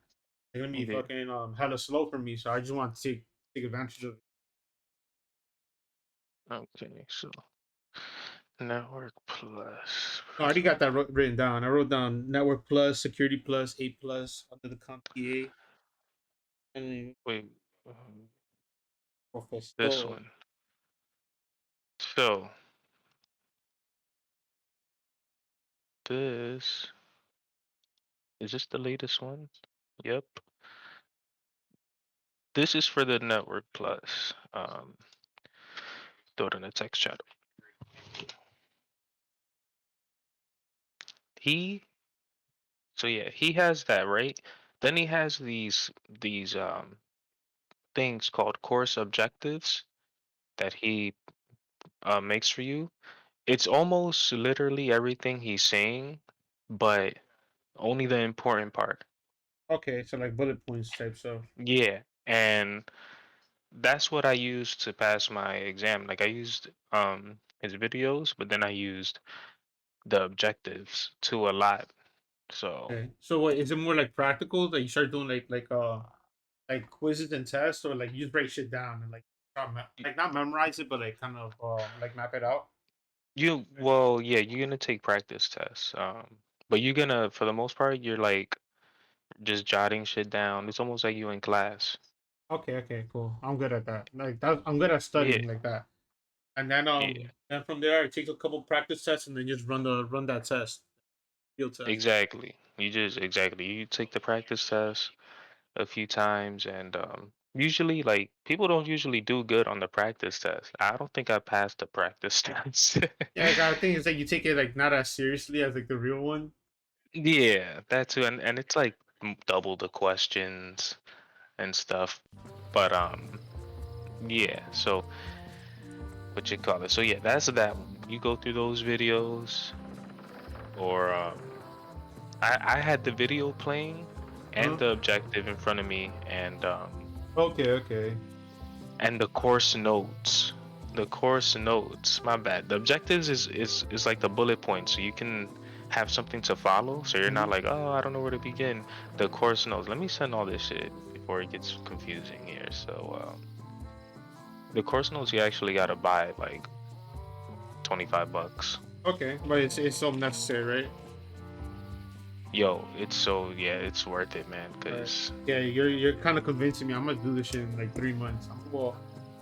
They're gonna be Okay. fucking hella slow for me, so I just want to take advantage of it. Okay, so Network Plus. I already got that written down. I wrote down Network Plus, Security Plus, 8 Plus under the CompTIA. And then Wait, Professor. this one. So this is this the latest one? Yep. This is for the Network Plus. Throw it in the text chat. he so yeah, he has that, right? Then he has these things called course objectives that he makes for you. It's almost literally everything he's saying, but only the important part. Okay, so like bullet points type stuff. Yeah, and that's what I used to pass my exam. Like I used his videos, but then I used the objectives too a lot. So Okay. So what is it more like practical that you start doing like quizzes and tests, or like you just break shit down and like like not memorize it but like kind of like map it out? well, yeah, you're gonna take practice tests. But you're gonna, for the most part, you're like just jotting shit down. It's almost like you in class. Okay, okay, cool. I'm good at that. Like that, I'm good at Yeah, studying like that. And then yeah, then from there I take a couple practice tests and then just run that test, field test. exactly. You take the practice test a few times, and usually, like, people don't usually do good on the practice test. I don't think I passed the practice test. Yeah, I gotta think it's like you take it like not as seriously as like the real one. Yeah, that too, and it's like double the questions and stuff. But yeah. So what you call it? So yeah, that's that one. You go through those videos, or I had the video playing and Huh? the objective in front of me, Okay, okay. and the course notes. The course notes. My bad. The objectives is like the bullet points, so you can have something to follow. So you're not like, oh, I don't know where to begin. The course notes. Let me send all this shit before it gets confusing here. So the course notes you actually gotta buy like $25. Okay, but it's so necessary, right? Yo, it's so yeah, it's worth it, man. Right. Cause Yeah, you're kind of convincing me. I'm gonna do this shit in like 3 months. Well,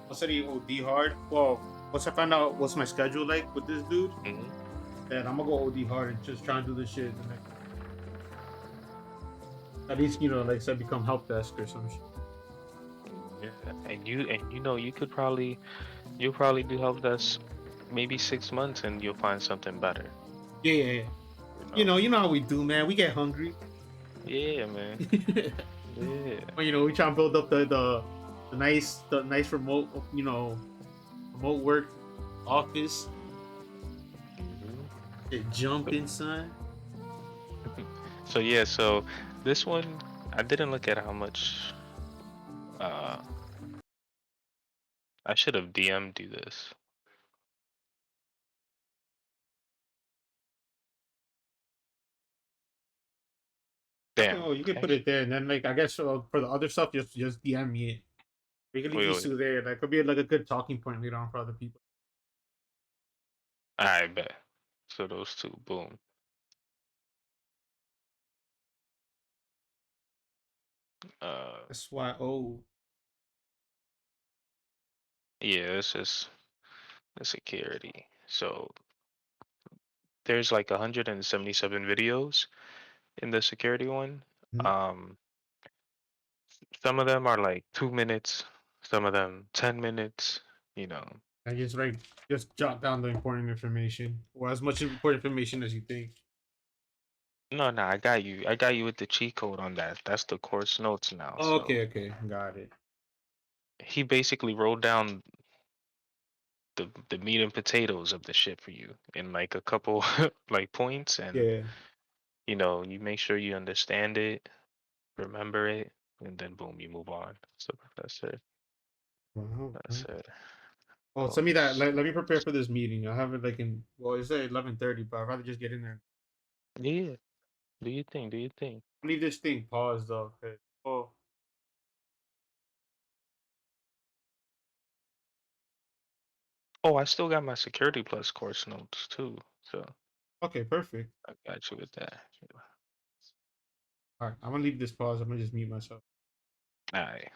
I'll study OD hard. Well, once I find out what's my schedule like with this dude, then I'm gonna go OD hard and just try and do this shit. And like, at least like say become help desk or some shit. yeah, and you know you'll probably do help desk maybe 6 months and you'll find something better. Yeah, yeah, yeah. You know how we do, man. We get hungry. Yeah, man. Yeah. But, we try and build up the nice remote remote work office. Jumping, son. So yeah, so this one I didn't look at how much. I should have DM'd you this. Damn. Oh, you can put it there, and then like I guess for the other stuff, just DM me it. We can leave these two there. That could be like a good talking point later on for other people. I bet. So those two, boom. SYO. Yeah, this is the security. So there's like 177 videos in the security one. Um, some of them are like 2 minutes, some of them 10 minutes. And just jot down the important information, or as much important information as you think. No, no, I got you. I got you with the cheat code on that. That's the course notes now. Oh, okay, okay, got it. He basically wrote down the meat and potatoes of the shit for you in like a couple like points, and Yeah. you make sure you understand it, remember it, and then boom, you move on. So that's it. Wow. That's it. Oh, send me that. Let me prepare for this meeting. I have it like it's at 11:30, but I'd rather just get in there. Yeah. Do you think? Do you think? Leave this thing paused though. Oh, I still got my Security Plus course notes too. So Okay, perfect. I got you with that. All right, I'm gonna leave this pause. I'm gonna just mute myself. All right.